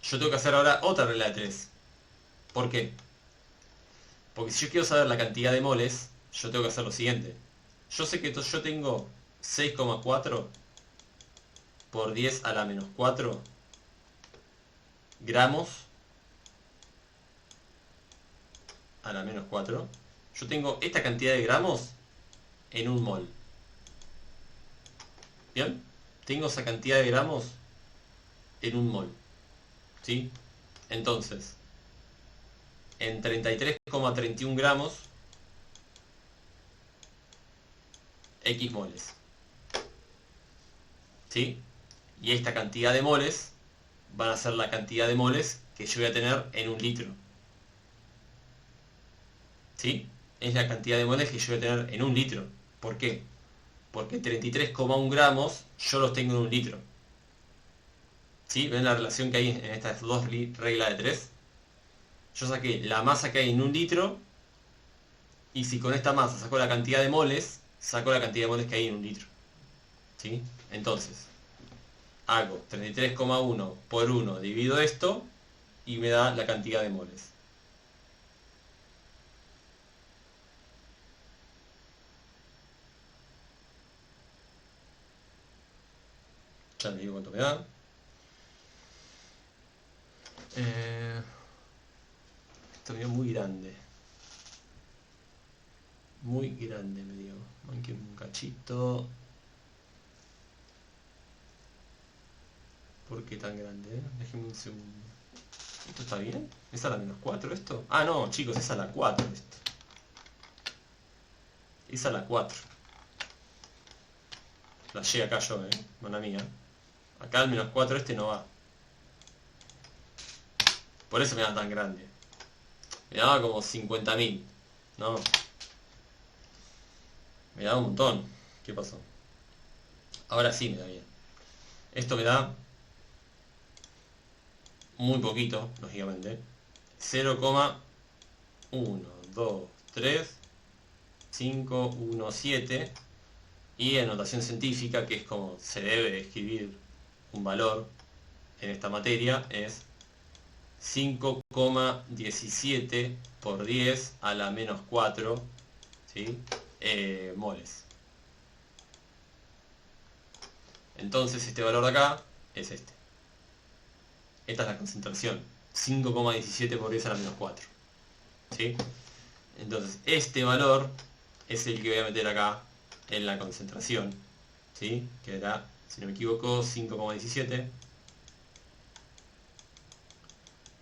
Yo tengo que hacer ahora otra regla de 3. ¿Por qué? Porque si yo quiero saber la cantidad de moles, yo tengo que hacer lo siguiente. Yo sé que yo tengo 6,4 por 10 a la menos 4 gramos a la menos 4. Yo tengo esta cantidad de gramos en un mol. ¿Bien? Tengo esa cantidad de gramos en un mol. ¿Sí? Entonces, en 33,31 gramos, X moles. ¿Sí? Y esta cantidad de moles van a ser la cantidad de moles que yo voy a tener en un litro. ¿Sí? Es la cantidad de moles que yo voy a tener en un litro. ¿Por qué? Porque 33,1 gramos yo los tengo en un litro. ¿Sí? ¿Ven la relación que hay en estas dos reglas de 3? Yo saqué la masa que hay en un litro, y si con esta masa saco la cantidad de moles, saco la cantidad de moles que hay en un litro. ¿Sí? Entonces, hago 33,1 por 1, divido esto, y me da la cantidad de moles. Ya les digo cuánto me da. Esto me dio muy grande. Muy grande me dio. Manque un cachito. ¿Por qué tan grande? Déjenme un segundo. ¿Esto está bien? ¿Es a la menos 4 esto? Ah, no, chicos, es a la 4 esto. Es a la 4. La llegué acá yo, mala mía. Acá al menos 4 este no va. Por eso me da tan grande. Me daba como 50.000. No. Me da un montón. ¿Qué pasó? Ahora sí me da bien. Esto me da muy poquito, lógicamente. 0,1, 2, 3, 5, 1, 7. Y en notación científica, que es como se debe escribir un valor en esta materia es 5,17 por 10 a la menos 4, ¿sí? Moles. Entonces este valor de acá es este. Esta es la concentración, 5,17 por 10 a la menos 4, ¿sí? Entonces este valor es el que voy a meter acá en la concentración, ¿sí? Que era, si no me equivoco, 5,17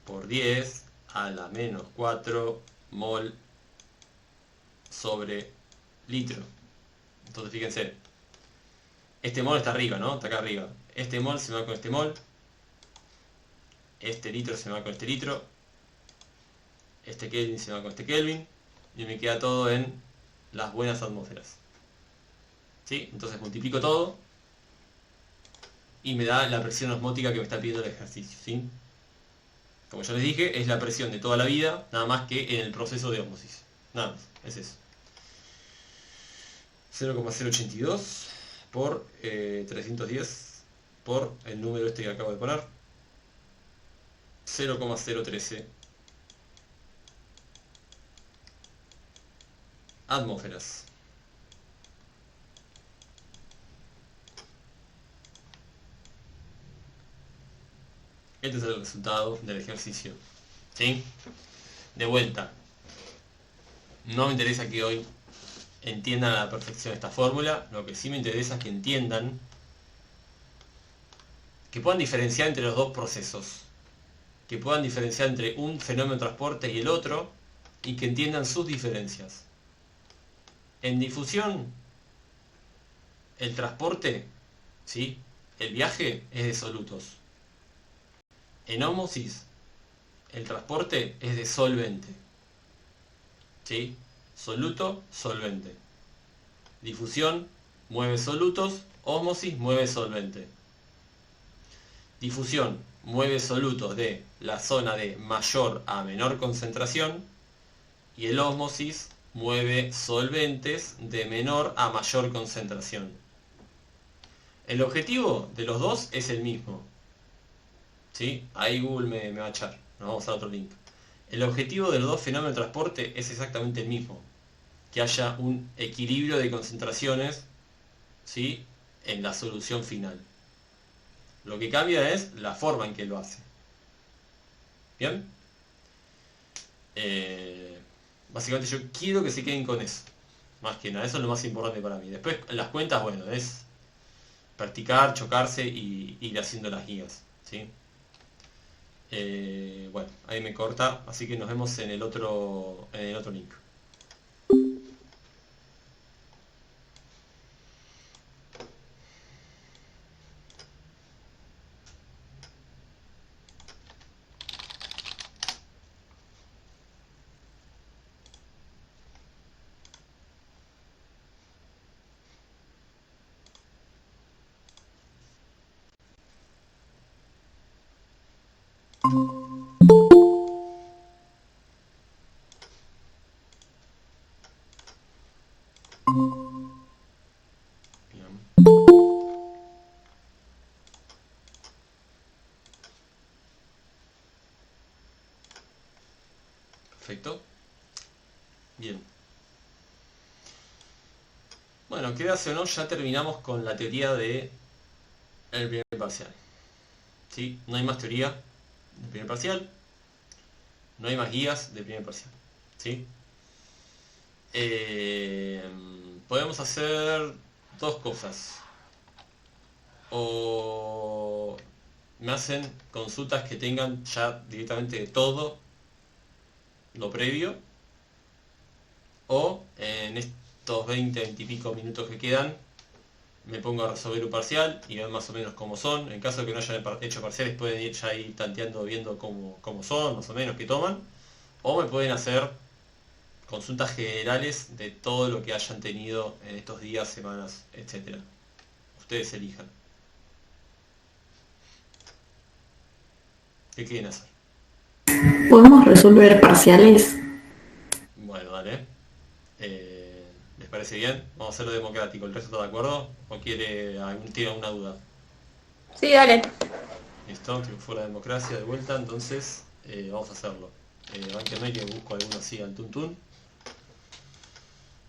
por 10 a la menos 4 mol sobre litro. Entonces fíjense, este mol está arriba, ¿no? Está acá arriba. Este mol se me va con este mol. Este litro se me va con este litro. Este Kelvin se me va con este Kelvin. Y me queda todo en las buenas atmósferas. ¿Sí? Entonces multiplico todo. Y me da la presión osmótica que me está pidiendo el ejercicio, ¿sí? Como ya les dije, es la presión de toda la vida, nada más que en el proceso de ósmosis. Nada más, es eso. 0,082 por 310 por el número este que acabo de poner. 0,013 atmósferas. Este es el resultado del ejercicio, ¿sí? De vuelta, no me interesa que hoy entiendan a la perfección esta fórmula, lo que sí me interesa es que entiendan, que puedan diferenciar entre los dos procesos, que puedan diferenciar entre un fenómeno de transporte y el otro, y que entiendan sus diferencias. En difusión, el transporte, ¿sí? El viaje es de solutos. En ósmosis, el transporte es de solvente, ¿sí? Soluto, solvente. Difusión, mueve solutos, ósmosis, mueve solvente. Difusión, mueve solutos de la zona de mayor a menor concentración, y el ósmosis mueve solventes de menor a mayor concentración. El objetivo de los dos es el mismo, ¿sí? Ahí Google me va a echar, nos vamos a otro link. El objetivo de los dos fenómenos de transporte es exactamente el mismo, que haya un equilibrio de concentraciones, ¿sí? En la solución final. Lo que cambia es la forma en que lo hace. ¿Bien? Básicamente yo quiero que se queden con eso. Más que nada, eso es lo más importante para mí. Después las cuentas, bueno, es practicar, chocarse y ir haciendo las guías, ¿sí? Bueno, ahí me corta, así que nos vemos en el otro link. Bien. Perfecto. Bien. Bueno, quédase o no, ya terminamos con la teoría de el primer parcial. ¿Sí? No hay más teoría del primer parcial. No hay más guías del primer parcial. ¿Sí? Podemos hacer dos cosas. O me hacen consultas que tengan ya directamente de todo lo previo. O en estos 20 y pico minutos que quedan, me pongo a resolver un parcial y ver más o menos cómo son. En caso de que no hayan hecho parciales, pueden ir ya ahí tanteando, viendo cómo son, más o menos, qué toman. O me pueden hacer consultas generales de todo lo que hayan tenido en estos días, semanas, etc. Ustedes elijan. ¿Qué quieren hacer? ¿Podemos resolver parciales? Bueno, dale. ¿Les parece bien? Vamos a hacerlo democrático. ¿El resto está de acuerdo? ¿O tiene alguna duda? Sí, dale. Listo, triunfó la democracia de vuelta, entonces vamos a hacerlo. Bánquenme que busco alguno así al tuntún.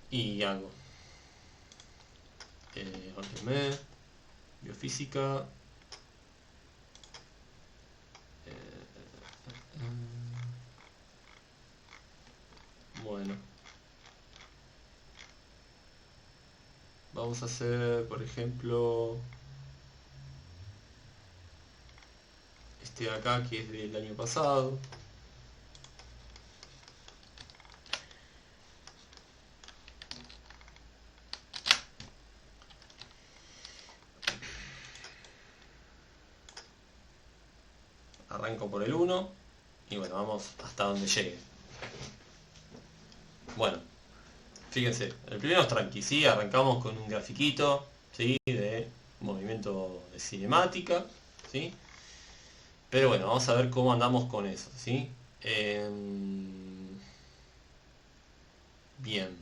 Y hago. Bánquenme. Biofísica. Bueno. Vamos a hacer, por ejemplo, este de acá que es del año pasado. Arranco por el 1 y bueno, vamos hasta donde llegue. Bueno, fíjense, el primero es tranqui, ¿sí? Arrancamos con un grafiquito, ¿sí? De movimiento de cinemática, ¿sí? Pero bueno, vamos a ver cómo andamos con eso, ¿sí? Bien.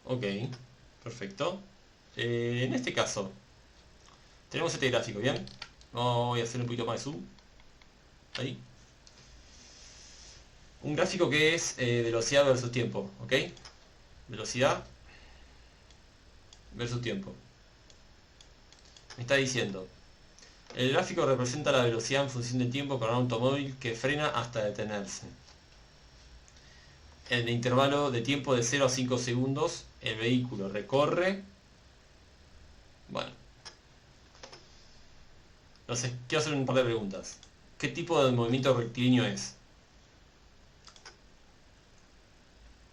Ok, perfecto. En este caso, tenemos este gráfico, ¿bien? Voy a hacer un poquito más de zoom. Ahí. Un gráfico que es velocidad versus tiempo, ¿ok? Velocidad versus tiempo. Me está diciendo, el gráfico representa la velocidad en función del tiempo para un automóvil que frena hasta detenerse. En el intervalo de tiempo de 0 a 5 segundos, el vehículo recorre... Bueno. Entonces, quiero hacer un par de preguntas. ¿Qué tipo de movimiento rectilíneo es?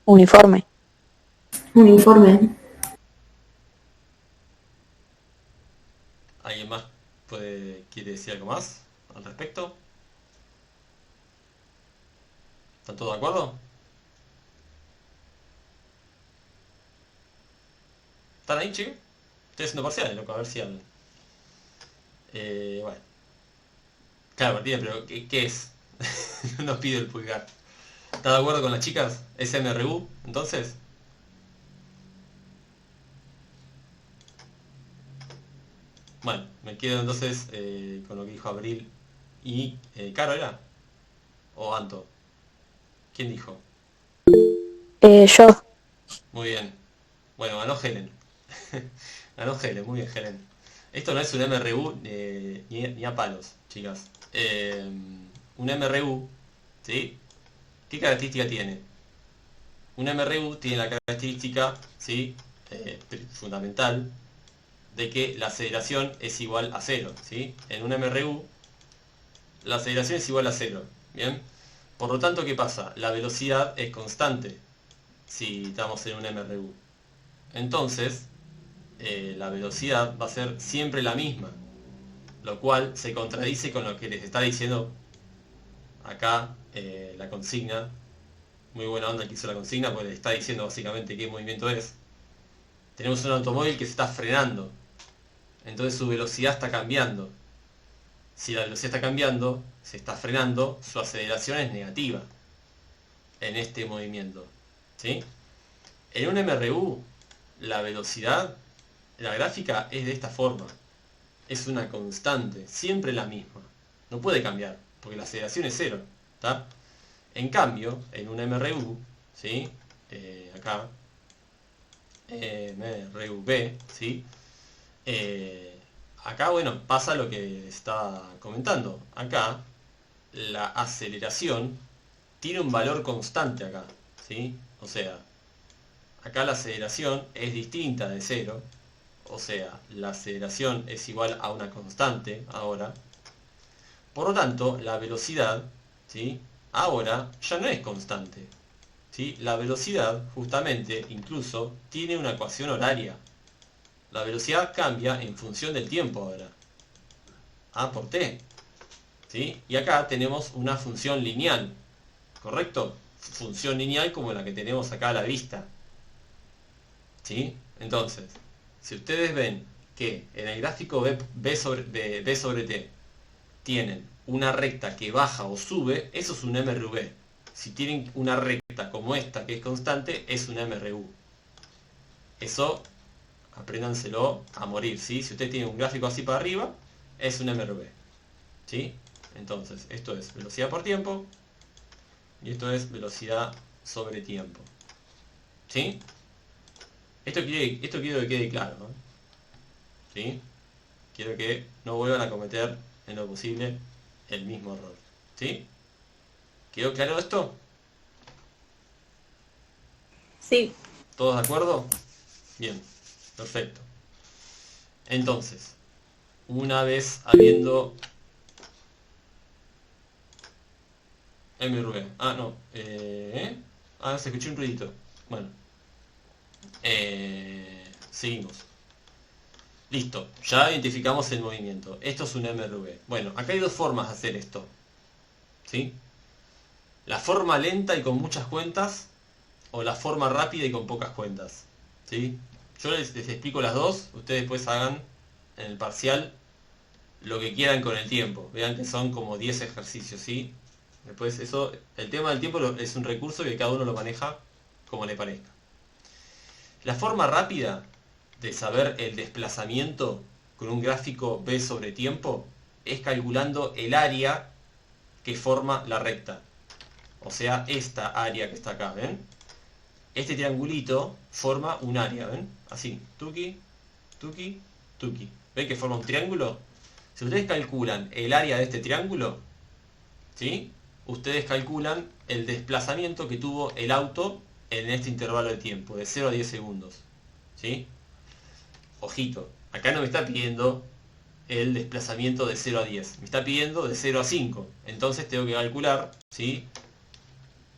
Uniforme. Uniforme. ¿Alguien más quiere decir algo más al respecto? ¿Están todos de acuerdo? ¿Están ahí, chicos? Estoy haciendo parciales, loco, a ver si hablan. Bueno. Claro, Martina, pero ¿qué es? No nos pide el pulgar. ¿Está de acuerdo con las chicas? ¿Es MRU, entonces? Bueno, me quedo entonces con lo que dijo Abril y... ¿Caro era? ¿O Anto? ¿Quién dijo? Yo. Muy bien. Bueno, ganó Helen. Ganó Helen, muy bien Helen. Esto no es un MRU ni a palos, chicas. Un MRU, ¿sí? ¿Qué característica tiene? Un MRU tiene la característica, ¿sí? Fundamental, de que la aceleración es igual a 0, ¿sí? En un MRU, la aceleración es igual a 0, ¿bien? Por lo tanto, ¿qué pasa? La velocidad es constante si estamos en un MRU. Entonces, la velocidad va a ser siempre la misma, lo cual se contradice con lo que les está diciendo acá la consigna. Muy buena onda que hizo la consigna, porque les está diciendo básicamente qué movimiento es. Tenemos un automóvil que se está frenando, entonces su velocidad está cambiando. Si la velocidad está cambiando, se está frenando, su aceleración es negativa en este movimiento, ¿sí? En un MRU, la velocidad, la gráfica es de esta forma. Es una constante, siempre la misma. No puede cambiar, porque la aceleración es 0, ¿está? En cambio, en un MRU, ¿sí? Acá, MRUB, ¿sí? Acá, bueno, pasa lo que está comentando. Acá, la aceleración tiene un valor constante acá, ¿sí? O sea, acá la aceleración es distinta de 0. O sea, la aceleración es igual a una constante ahora. Por lo tanto, la velocidad, ¿sí? Ahora ya no es constante, ¿sí? La velocidad, justamente, incluso, tiene una ecuación horaria. La velocidad cambia en función del tiempo ahora. A por t, ¿sí? Y acá tenemos una función lineal, ¿correcto? Función lineal como la que tenemos acá a la vista, ¿sí? Entonces, si ustedes ven que en el gráfico B sobre T tienen una recta que baja o sube, eso es un MRV. Si tienen una recta como esta que es constante, es un MRU. Eso Apréndanselo a morir, ¿sí? Si usted tiene un gráfico así para arriba, es un MRV, ¿sí? Entonces, esto es velocidad por tiempo y esto es velocidad sobre tiempo, ¿sí? Esto quiero que quede claro, ¿no? ¿Sí? Quiero que no vuelvan a cometer en lo posible el mismo error, ¿sí? ¿Quedó claro esto? Sí, ¿Todos de acuerdo? Bien, perfecto. Entonces, una vez habiendo MRV. Ah, no. Se escuchó un ruidito. Bueno. Seguimos. Listo. Ya identificamos el movimiento. Esto es un MRV. Bueno, acá hay dos formas de hacer esto. ¿Sí? La forma lenta y con muchas cuentas, o la forma rápida y con pocas cuentas. ¿Sí? Yo les explico las dos. Ustedes después hagan en el parcial lo que quieran con el tiempo. Vean que son como 10 ejercicios, ¿sí? Después eso, el tema del tiempo es un recurso que cada uno lo maneja como le parezca. La forma rápida de saber el desplazamiento con un gráfico B sobre tiempo es calculando el área que forma la recta. O sea, esta área que está acá, ¿ven? Este triangulito forma un área, ¿ven? Así, tuki, tuki, tuki. ¿Ven que forma un triángulo? Si ustedes calculan el área de este triángulo, ¿sí? Ustedes calculan el desplazamiento que tuvo el auto en este intervalo de tiempo, de 0 a 10 segundos. ¿Sí? Ojito, acá no me está pidiendo el desplazamiento de 0 a 10, me está pidiendo de 0 a 5. Entonces tengo que calcular, ¿sí?,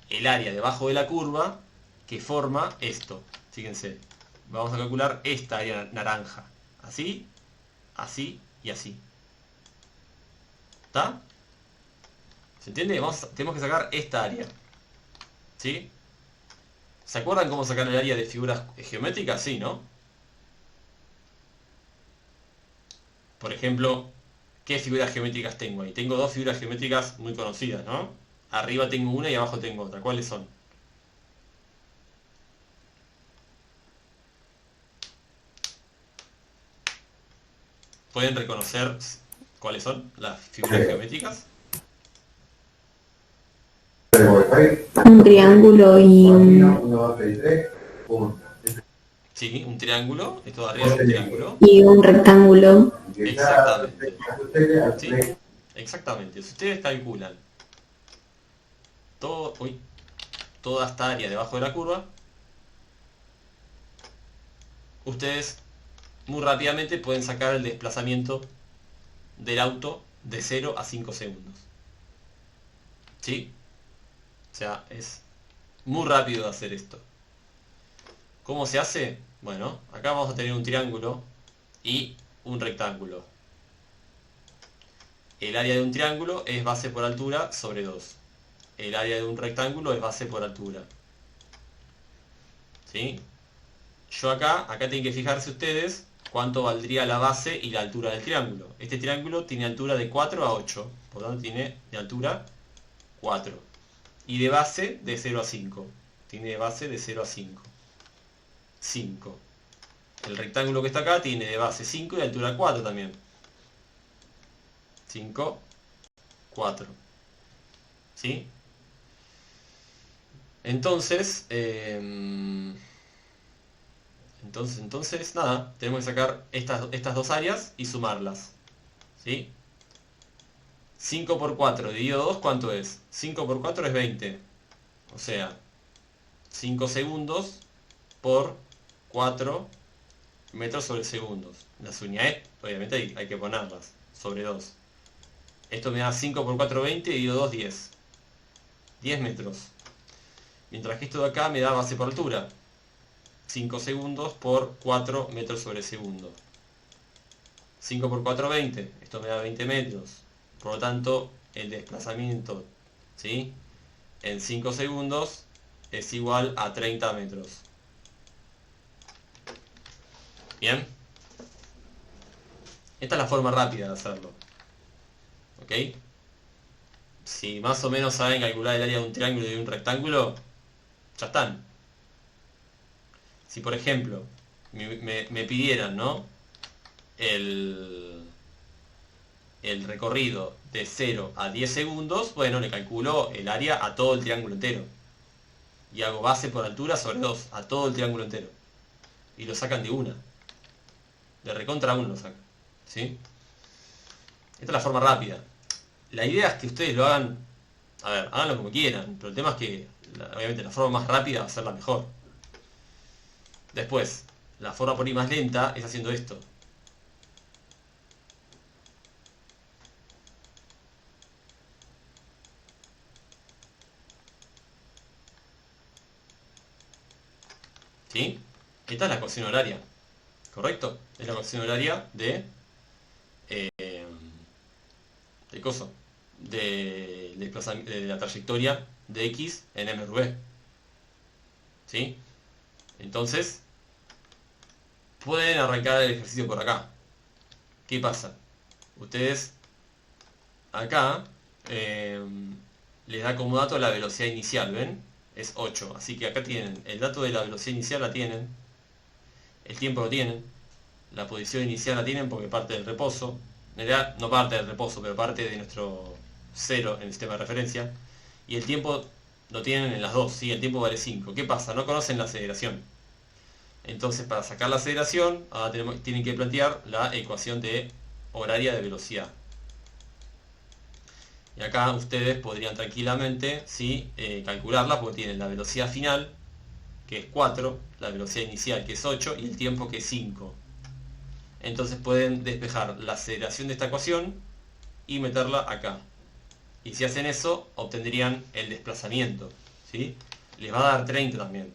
el área debajo de la curva que forma esto. Fíjense, vamos a calcular esta área naranja. Así, así y así. ¿Está? ¿Se entiende? Tenemos que sacar esta área. ¿Sí? ¿Se acuerdan cómo sacar el área de figuras geométricas? Sí, ¿no? Por ejemplo, ¿qué figuras geométricas tengo ahí? Tengo dos figuras geométricas muy conocidas, ¿no? Arriba tengo una y abajo tengo otra. ¿Cuáles son? ¿Pueden reconocer cuáles son las figuras geométricas? Un triángulo y Sí, un triángulo. Esto de arriba es un triángulo. un rectángulo. Exactamente. Sí, exactamente. Si ustedes calculan toda esta área debajo de la curva, ustedes muy rápidamente pueden sacar el desplazamiento del auto de 0 a 5 segundos. ¿Sí? O sea, es muy rápido de hacer esto. ¿Cómo se hace? Bueno, acá vamos a tener un triángulo y un rectángulo. El área de un triángulo es base por altura sobre 2. El área de un rectángulo es base por altura. ¿Sí? Yo acá tienen que fijarse ustedes cuánto valdría la base y la altura del triángulo. Este triángulo tiene altura de 4 a 8, por lo tanto tiene de altura 4. Y de base de 0 a 5. Tiene de base de 0 a 5. 5. El rectángulo que está acá tiene de base 5 y de altura 4 también. 5, 4. ¿Sí? Entonces, nada, tenemos que sacar estas dos áreas y sumarlas. ¿Sí? 5 por 4 dividido 2, ¿cuánto es? 5 por 4 es 20. O sea, 5 segundos por 4 metros sobre segundos. Las unidades, obviamente hay que ponerlas, sobre 2. Esto me da 5 por 4, 20, dividido 2, 10. 10 metros. Mientras que esto de acá me da base por altura. 5 segundos por 4 metros sobre segundo. 5 por 4, 20. Esto me da 20 metros. Por lo tanto, el desplazamiento, ¿sí?, en 5 segundos es igual a 30 metros. ¿Bien? Esta es la forma rápida de hacerlo. ¿Ok? Si más o menos saben calcular el área de un triángulo y de un rectángulo, ya están. Si por ejemplo me pidieran, ¿no? El recorrido de 0 a 10 segundos, bueno, le calculo el área a todo el triángulo entero. Y hago base por altura sobre 2, a todo el triángulo entero. Y lo sacan de una. De recontra uno lo sacan. ¿Sí? Esta es la forma rápida. La idea es que ustedes lo hagan, a ver, háganlo como quieran, pero el tema es que, obviamente, la forma más rápida va a ser la mejor. Después, la forma por ahí más lenta es haciendo esto. ¿Sí? Esta es la ecuación horaria. ¿Correcto? Es la ecuación horaria de coso. De la trayectoria de X en MRV. ¿Sí? Entonces, pueden arrancar el ejercicio por acá. ¿Qué pasa? Ustedes acá les da como dato la velocidad inicial, ¿ven? Es 8. Así que acá tienen el dato de la velocidad inicial, la tienen. El tiempo lo tienen. La posición inicial la tienen porque parte del reposo. En realidad no parte del reposo, pero parte de nuestro 0 en el sistema de referencia. Y el tiempo lo tienen en las dos, ¿sí? El tiempo vale 5. ¿Qué pasa? No conocen la aceleración. Entonces, para sacar la aceleración, ahora tienen que plantear la ecuación de horaria de velocidad. Y acá ustedes podrían tranquilamente, ¿sí? Calcularla, porque tienen la velocidad final, que es 4, la velocidad inicial, que es 8, y el tiempo, que es 5. Entonces pueden despejar la aceleración de esta ecuación y meterla acá. Y si hacen eso, obtendrían el desplazamiento, ¿sí? Les va a dar 30 también.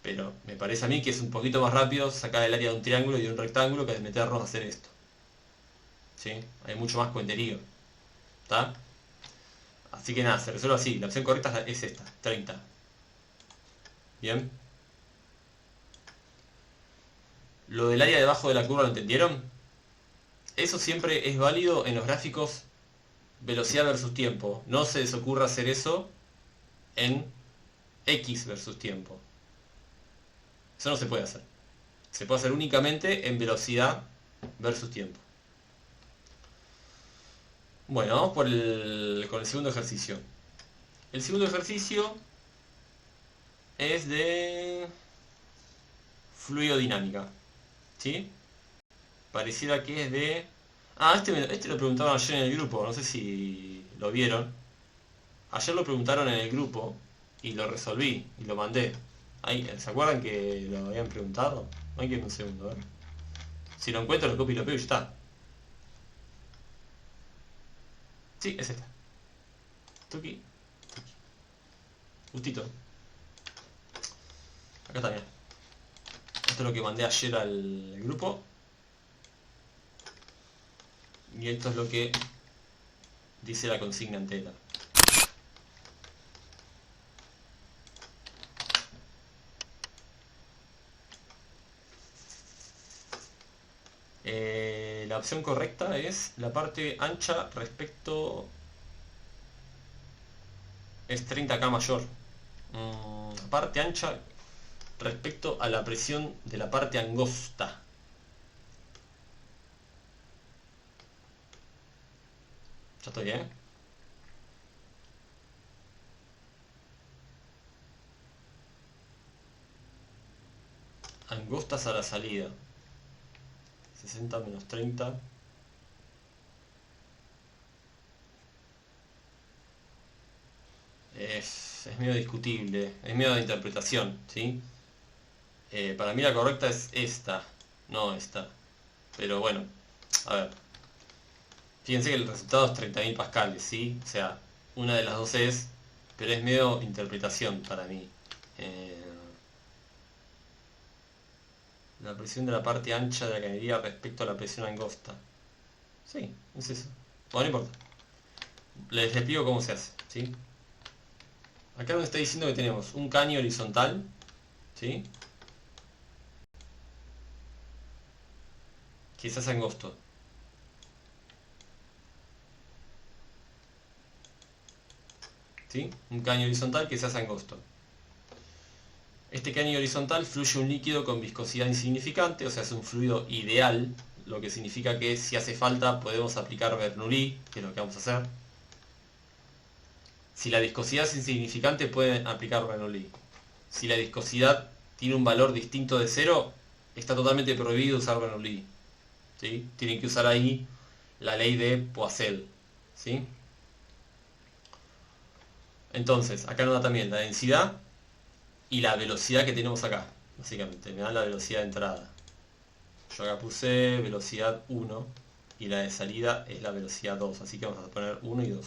Pero me parece a mí que es un poquito más rápido sacar el área de un triángulo y de un rectángulo que de meternos a hacer esto. ¿Sí? Hay mucho más cuenterío. ¿Está? Así que nada, se resuelve así. La opción correcta es esta, 30. Bien. Lo del área debajo de la curva, ¿lo entendieron? Eso siempre es válido en los gráficos velocidad versus tiempo. No se les ocurra hacer eso en X versus tiempo. Eso no se puede hacer. Se puede hacer únicamente en velocidad versus tiempo. Bueno, vamos con el segundo ejercicio. El segundo ejercicio es de fluidodinámica. ¿Sí? Pareciera que es de... Ah, este lo preguntaron ayer en el grupo, no sé si lo vieron. Ayer lo preguntaron en el grupo y lo resolví y lo mandé. Ahí, ¿se acuerdan que lo habían preguntado? Hay que un segundo, a ver. Si lo encuentro, lo copio y lo pego y ya está. Sí, es esta. Tuki. Justito. Acá está bien. Esto es lo que mandé ayer al grupo. Y esto es lo que dice la consigna entera. La opción correcta es la parte ancha respecto... es 30K mayor. Parte ancha respecto a la presión de la parte angosta. Ya estoy, ¿eh? Angostas a la salida. 60 menos 30. Es medio discutible. Es medio de interpretación, ¿sí? Para mí la correcta es esta, no esta. Pero bueno, a ver. Fíjense que el resultado es 30.000 pascales, ¿sí? O sea, una de las dos es, pero es medio interpretación para mí. La presión de la parte ancha de la cañería respecto a la presión angosta. Sí, es eso. Bueno, no importa. Les explico cómo se hace, ¿sí? Acá nos está diciendo que tenemos un caño horizontal, ¿sí? Que se hace angosto. ¿Sí? Un caño horizontal que se hace angosto. este caño horizontal fluye un líquido con viscosidad insignificante, o sea, es un fluido ideal, lo que significa que si hace falta podemos aplicar Bernoulli, que es lo que vamos a hacer. Si la viscosidad es insignificante pueden aplicar Bernoulli. Si la viscosidad tiene un valor distinto de 0, está totalmente prohibido usar Bernoulli, ¿sí? Tienen que usar ahí la ley de Poiseuille, ¿sí? Entonces, acá nos da también la densidad y la velocidad que tenemos acá, básicamente. Me dan la velocidad de entrada. Yo acá puse velocidad 1 y la de salida es la velocidad 2, así que vamos a poner 1 y 2.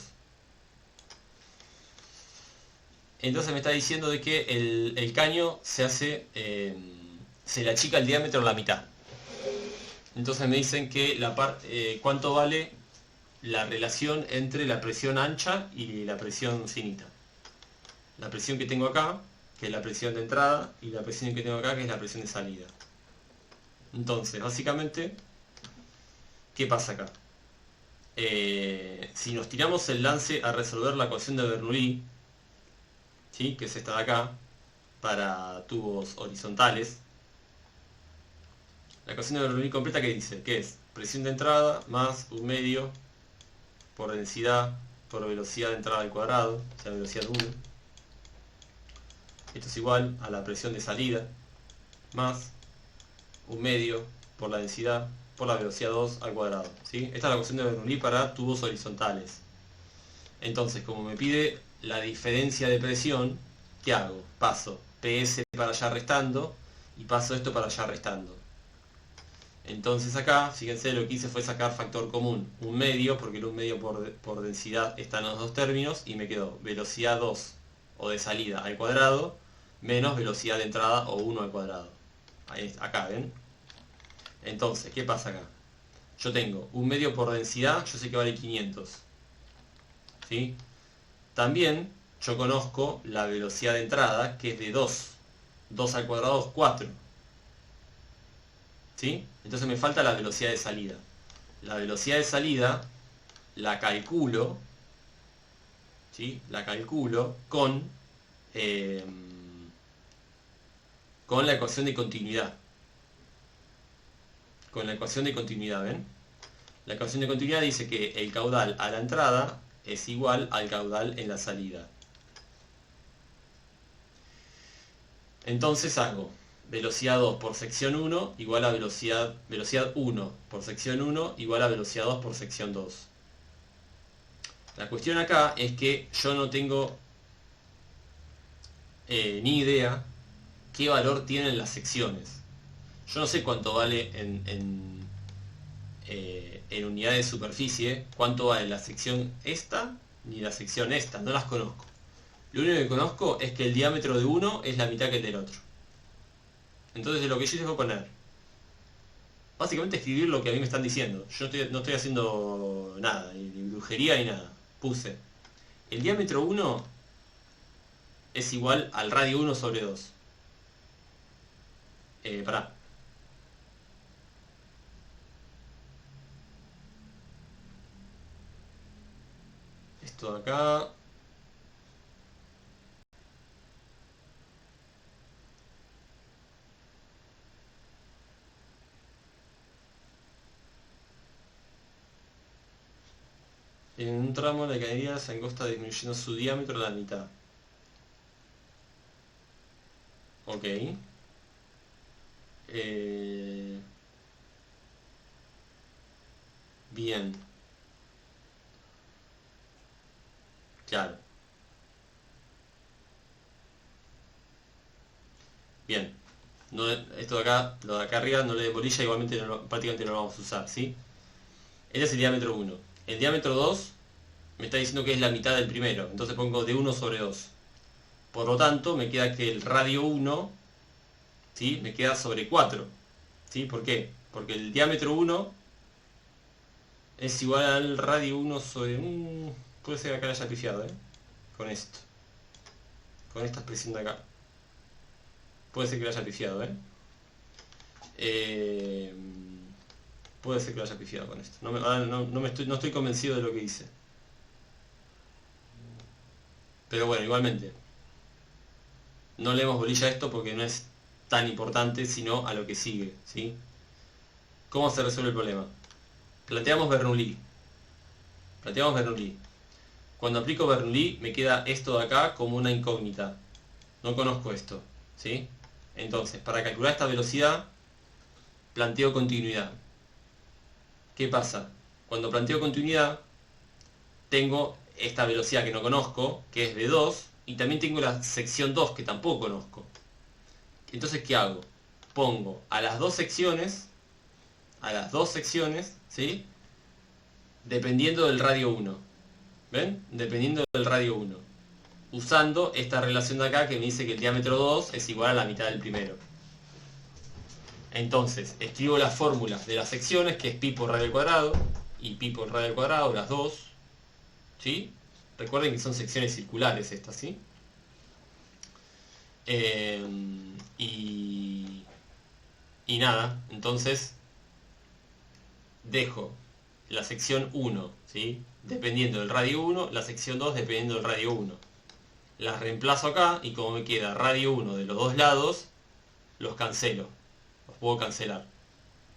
Entonces me está diciendo de que el caño se hace, se le achica el diámetro a la mitad. Entonces me dicen que cuánto vale la relación entre la presión ancha y la presión finita. La presión que tengo acá, que es la presión de entrada, y la presión que tengo acá, que es la presión de salida. Entonces, básicamente, ¿qué pasa acá? Si nos tiramos el lance a resolver la ecuación de Bernoulli, ¿sí? Que es esta de acá, para tubos horizontales, la ecuación de Bernoulli completa, ¿qué dice? Que es presión de entrada más un medio por densidad por velocidad de entrada al cuadrado, o sea, velocidad 1. Esto es igual a la presión de salida más un medio por la densidad por la velocidad 2 al cuadrado, ¿sí? Esta es la ecuación de Bernoulli para tubos horizontales. Entonces, como me pide la diferencia de presión, ¿qué hago? Paso PS para allá restando y paso esto para allá restando. Entonces acá, fíjense, lo que hice fue sacar factor común, un medio, porque el un medio por densidad está en los dos términos, y me quedó velocidad 2 o de salida al cuadrado menos velocidad de entrada o 1 al cuadrado. Ahí, acá, ¿ven? Entonces, ¿qué pasa acá? Yo tengo un medio por densidad, yo sé que vale 500. ¿Sí? También yo conozco la velocidad de entrada, que es de 2. 2 al cuadrado es 4. ¿Sí? Entonces me falta la velocidad de salida. La velocidad de salida la calculo, ¿sí? La calculo con la ecuación de continuidad. Con la ecuación de continuidad, ¿ven? La ecuación de continuidad dice que el caudal a la entrada es igual al caudal en la salida. Entonces hago velocidad 2 por sección 1 igual a velocidad 1 por sección 1 igual a velocidad 2 por sección 2. La cuestión acá es que yo no tengo ni idea qué valor tienen las secciones. Yo no sé cuánto vale en unidades de superficie, cuánto vale la sección esta ni la sección esta, no las conozco. Lo único que conozco es que el diámetro de uno es la mitad que el del otro. Entonces lo que yo hice fue poner, básicamente escribir lo que a mí me están diciendo. Yo no estoy haciendo nada, ni brujería ni nada. Puse, el diámetro 1 es igual al radio 1 sobre 2. Pará. Esto de acá. En un tramo la cañería se angosta disminuyendo su diámetro a la mitad. Ok. Bien. Claro. Bien. No, esto de acá, lo de acá arriba no le dé bolilla, igualmente prácticamente no lo vamos a usar, ¿sí? Este es el diámetro 1. El diámetro 2 me está diciendo que es la mitad del primero, entonces pongo de 1 sobre 2. Por lo tanto, me queda que el radio 1, ¿sí? Me queda sobre 4. ¿Sí? ¿Por qué? Porque el diámetro 1 es igual al radio 1 sobre... puede ser que acá la haya pifiado, con esto. Con esta expresión de acá. Puede ser que la haya pifiado, puede ser que lo haya pifiado con esto. No estoy convencido de lo que hice. Pero bueno, igualmente. no leemos bolilla a esto porque no es tan importante, sino a lo que sigue, ¿sí? ¿Cómo se resuelve el problema? Planteamos Bernoulli. Cuando aplico Bernoulli me queda esto de acá como una incógnita. No conozco esto, ¿sí? Entonces, para calcular esta velocidad, planteo continuidad. ¿Qué pasa? Cuando planteo continuidad, tengo esta velocidad que no conozco, que es V2, y también tengo la sección 2, que tampoco conozco. Entonces, ¿qué hago? Pongo a las dos secciones, ¿sí? Dependiendo del radio 1. ¿Ven? Dependiendo del radio 1. Usando esta relación de acá que me dice que el diámetro 2 es igual a la mitad del primero. Entonces, escribo las fórmulas de las secciones, que es pi por radio al cuadrado y pi por radio al cuadrado, las dos. ¿Sí? Recuerden que son secciones circulares estas, ¿sí? Y nada, entonces dejo la sección 1, ¿sí? Dependiendo del radio 1, la sección 2 dependiendo del radio 1. Las reemplazo acá y como me queda radio 1 de los dos lados, los cancelo. Los puedo cancelar.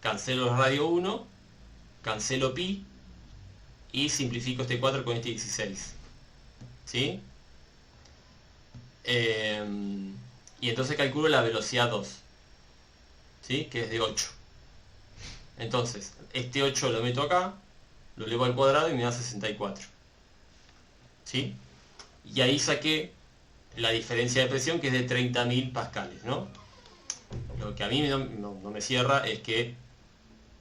Cancelo el radio 1, cancelo pi y simplifico este 4 con este 16. ¿Sí? Y entonces calculo la velocidad 2. ¿Sí? Que es de 8. Entonces, este 8 lo meto acá, lo elevo al cuadrado y me da 64. ¿Sí? Y ahí saqué la diferencia de presión, que es de 30.000 pascales, ¿no? Lo que a mí no me cierra es que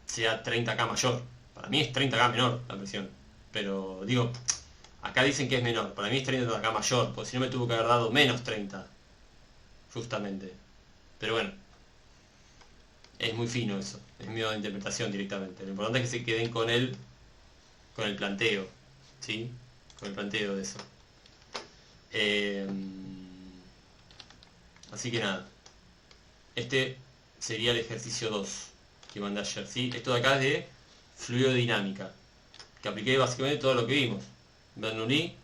sea 30K mayor. Para mí es 30K menor la presión. Pero digo, acá dicen que es menor. Para mí es 30K mayor, porque si no me tuvo que haber dado menos 30. Justamente. Pero bueno. Es muy fino eso. Es mío de interpretación directamente. Lo importante es que se queden con el planteo. ¿Sí? Con el planteo de eso. Así que nada. Este sería el ejercicio 2 que mandé ayer, ¿sí? Esto de acá es de fluidodinámica, que apliqué básicamente todo lo que vimos. Bernoulli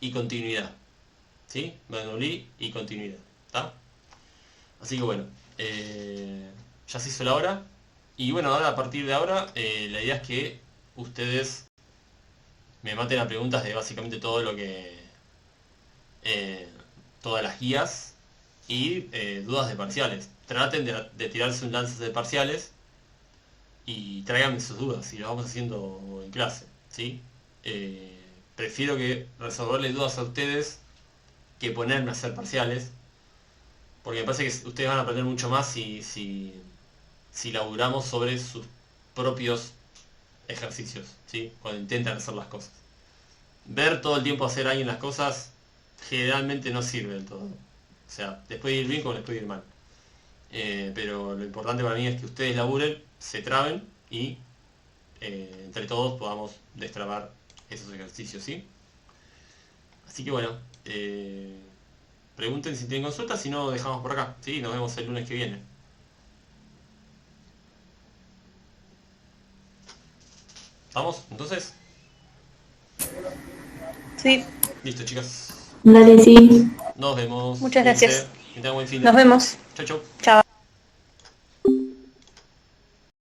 y continuidad, ¿sí? Bernoulli y continuidad, ¿está? Así que bueno, ya se hizo la hora. Y bueno, ahora a partir de ahora, la idea es que ustedes me maten a preguntas de básicamente todo lo que... todas las guías y dudas de parciales. Traten de tirarse un lance de parciales y tráiganme sus dudas y lo vamos haciendo en clase, ¿sí? Prefiero que resolverles dudas a ustedes que ponerme a hacer parciales, porque me parece que ustedes van a aprender mucho más si laburamos sobre sus propios ejercicios, ¿sí? Cuando intentan hacer las cosas. Ver todo el tiempo hacer a alguien las cosas generalmente no sirve del todo. O sea, les puede ir bien como les puede ir mal. Pero lo importante para mí es que ustedes laburen, se traben y entre todos podamos destrabar esos ejercicios, ¿sí? Así que bueno, pregunten si tienen consultas, si no dejamos por acá, ¿sí? Nos vemos el lunes que viene. ¿Vamos? Entonces. Sí, Listo, chicas. Dale, sí. Nos vemos. muchas gracias. Que tengan buen fin de. Nos vemos. Chau, chau. Chao.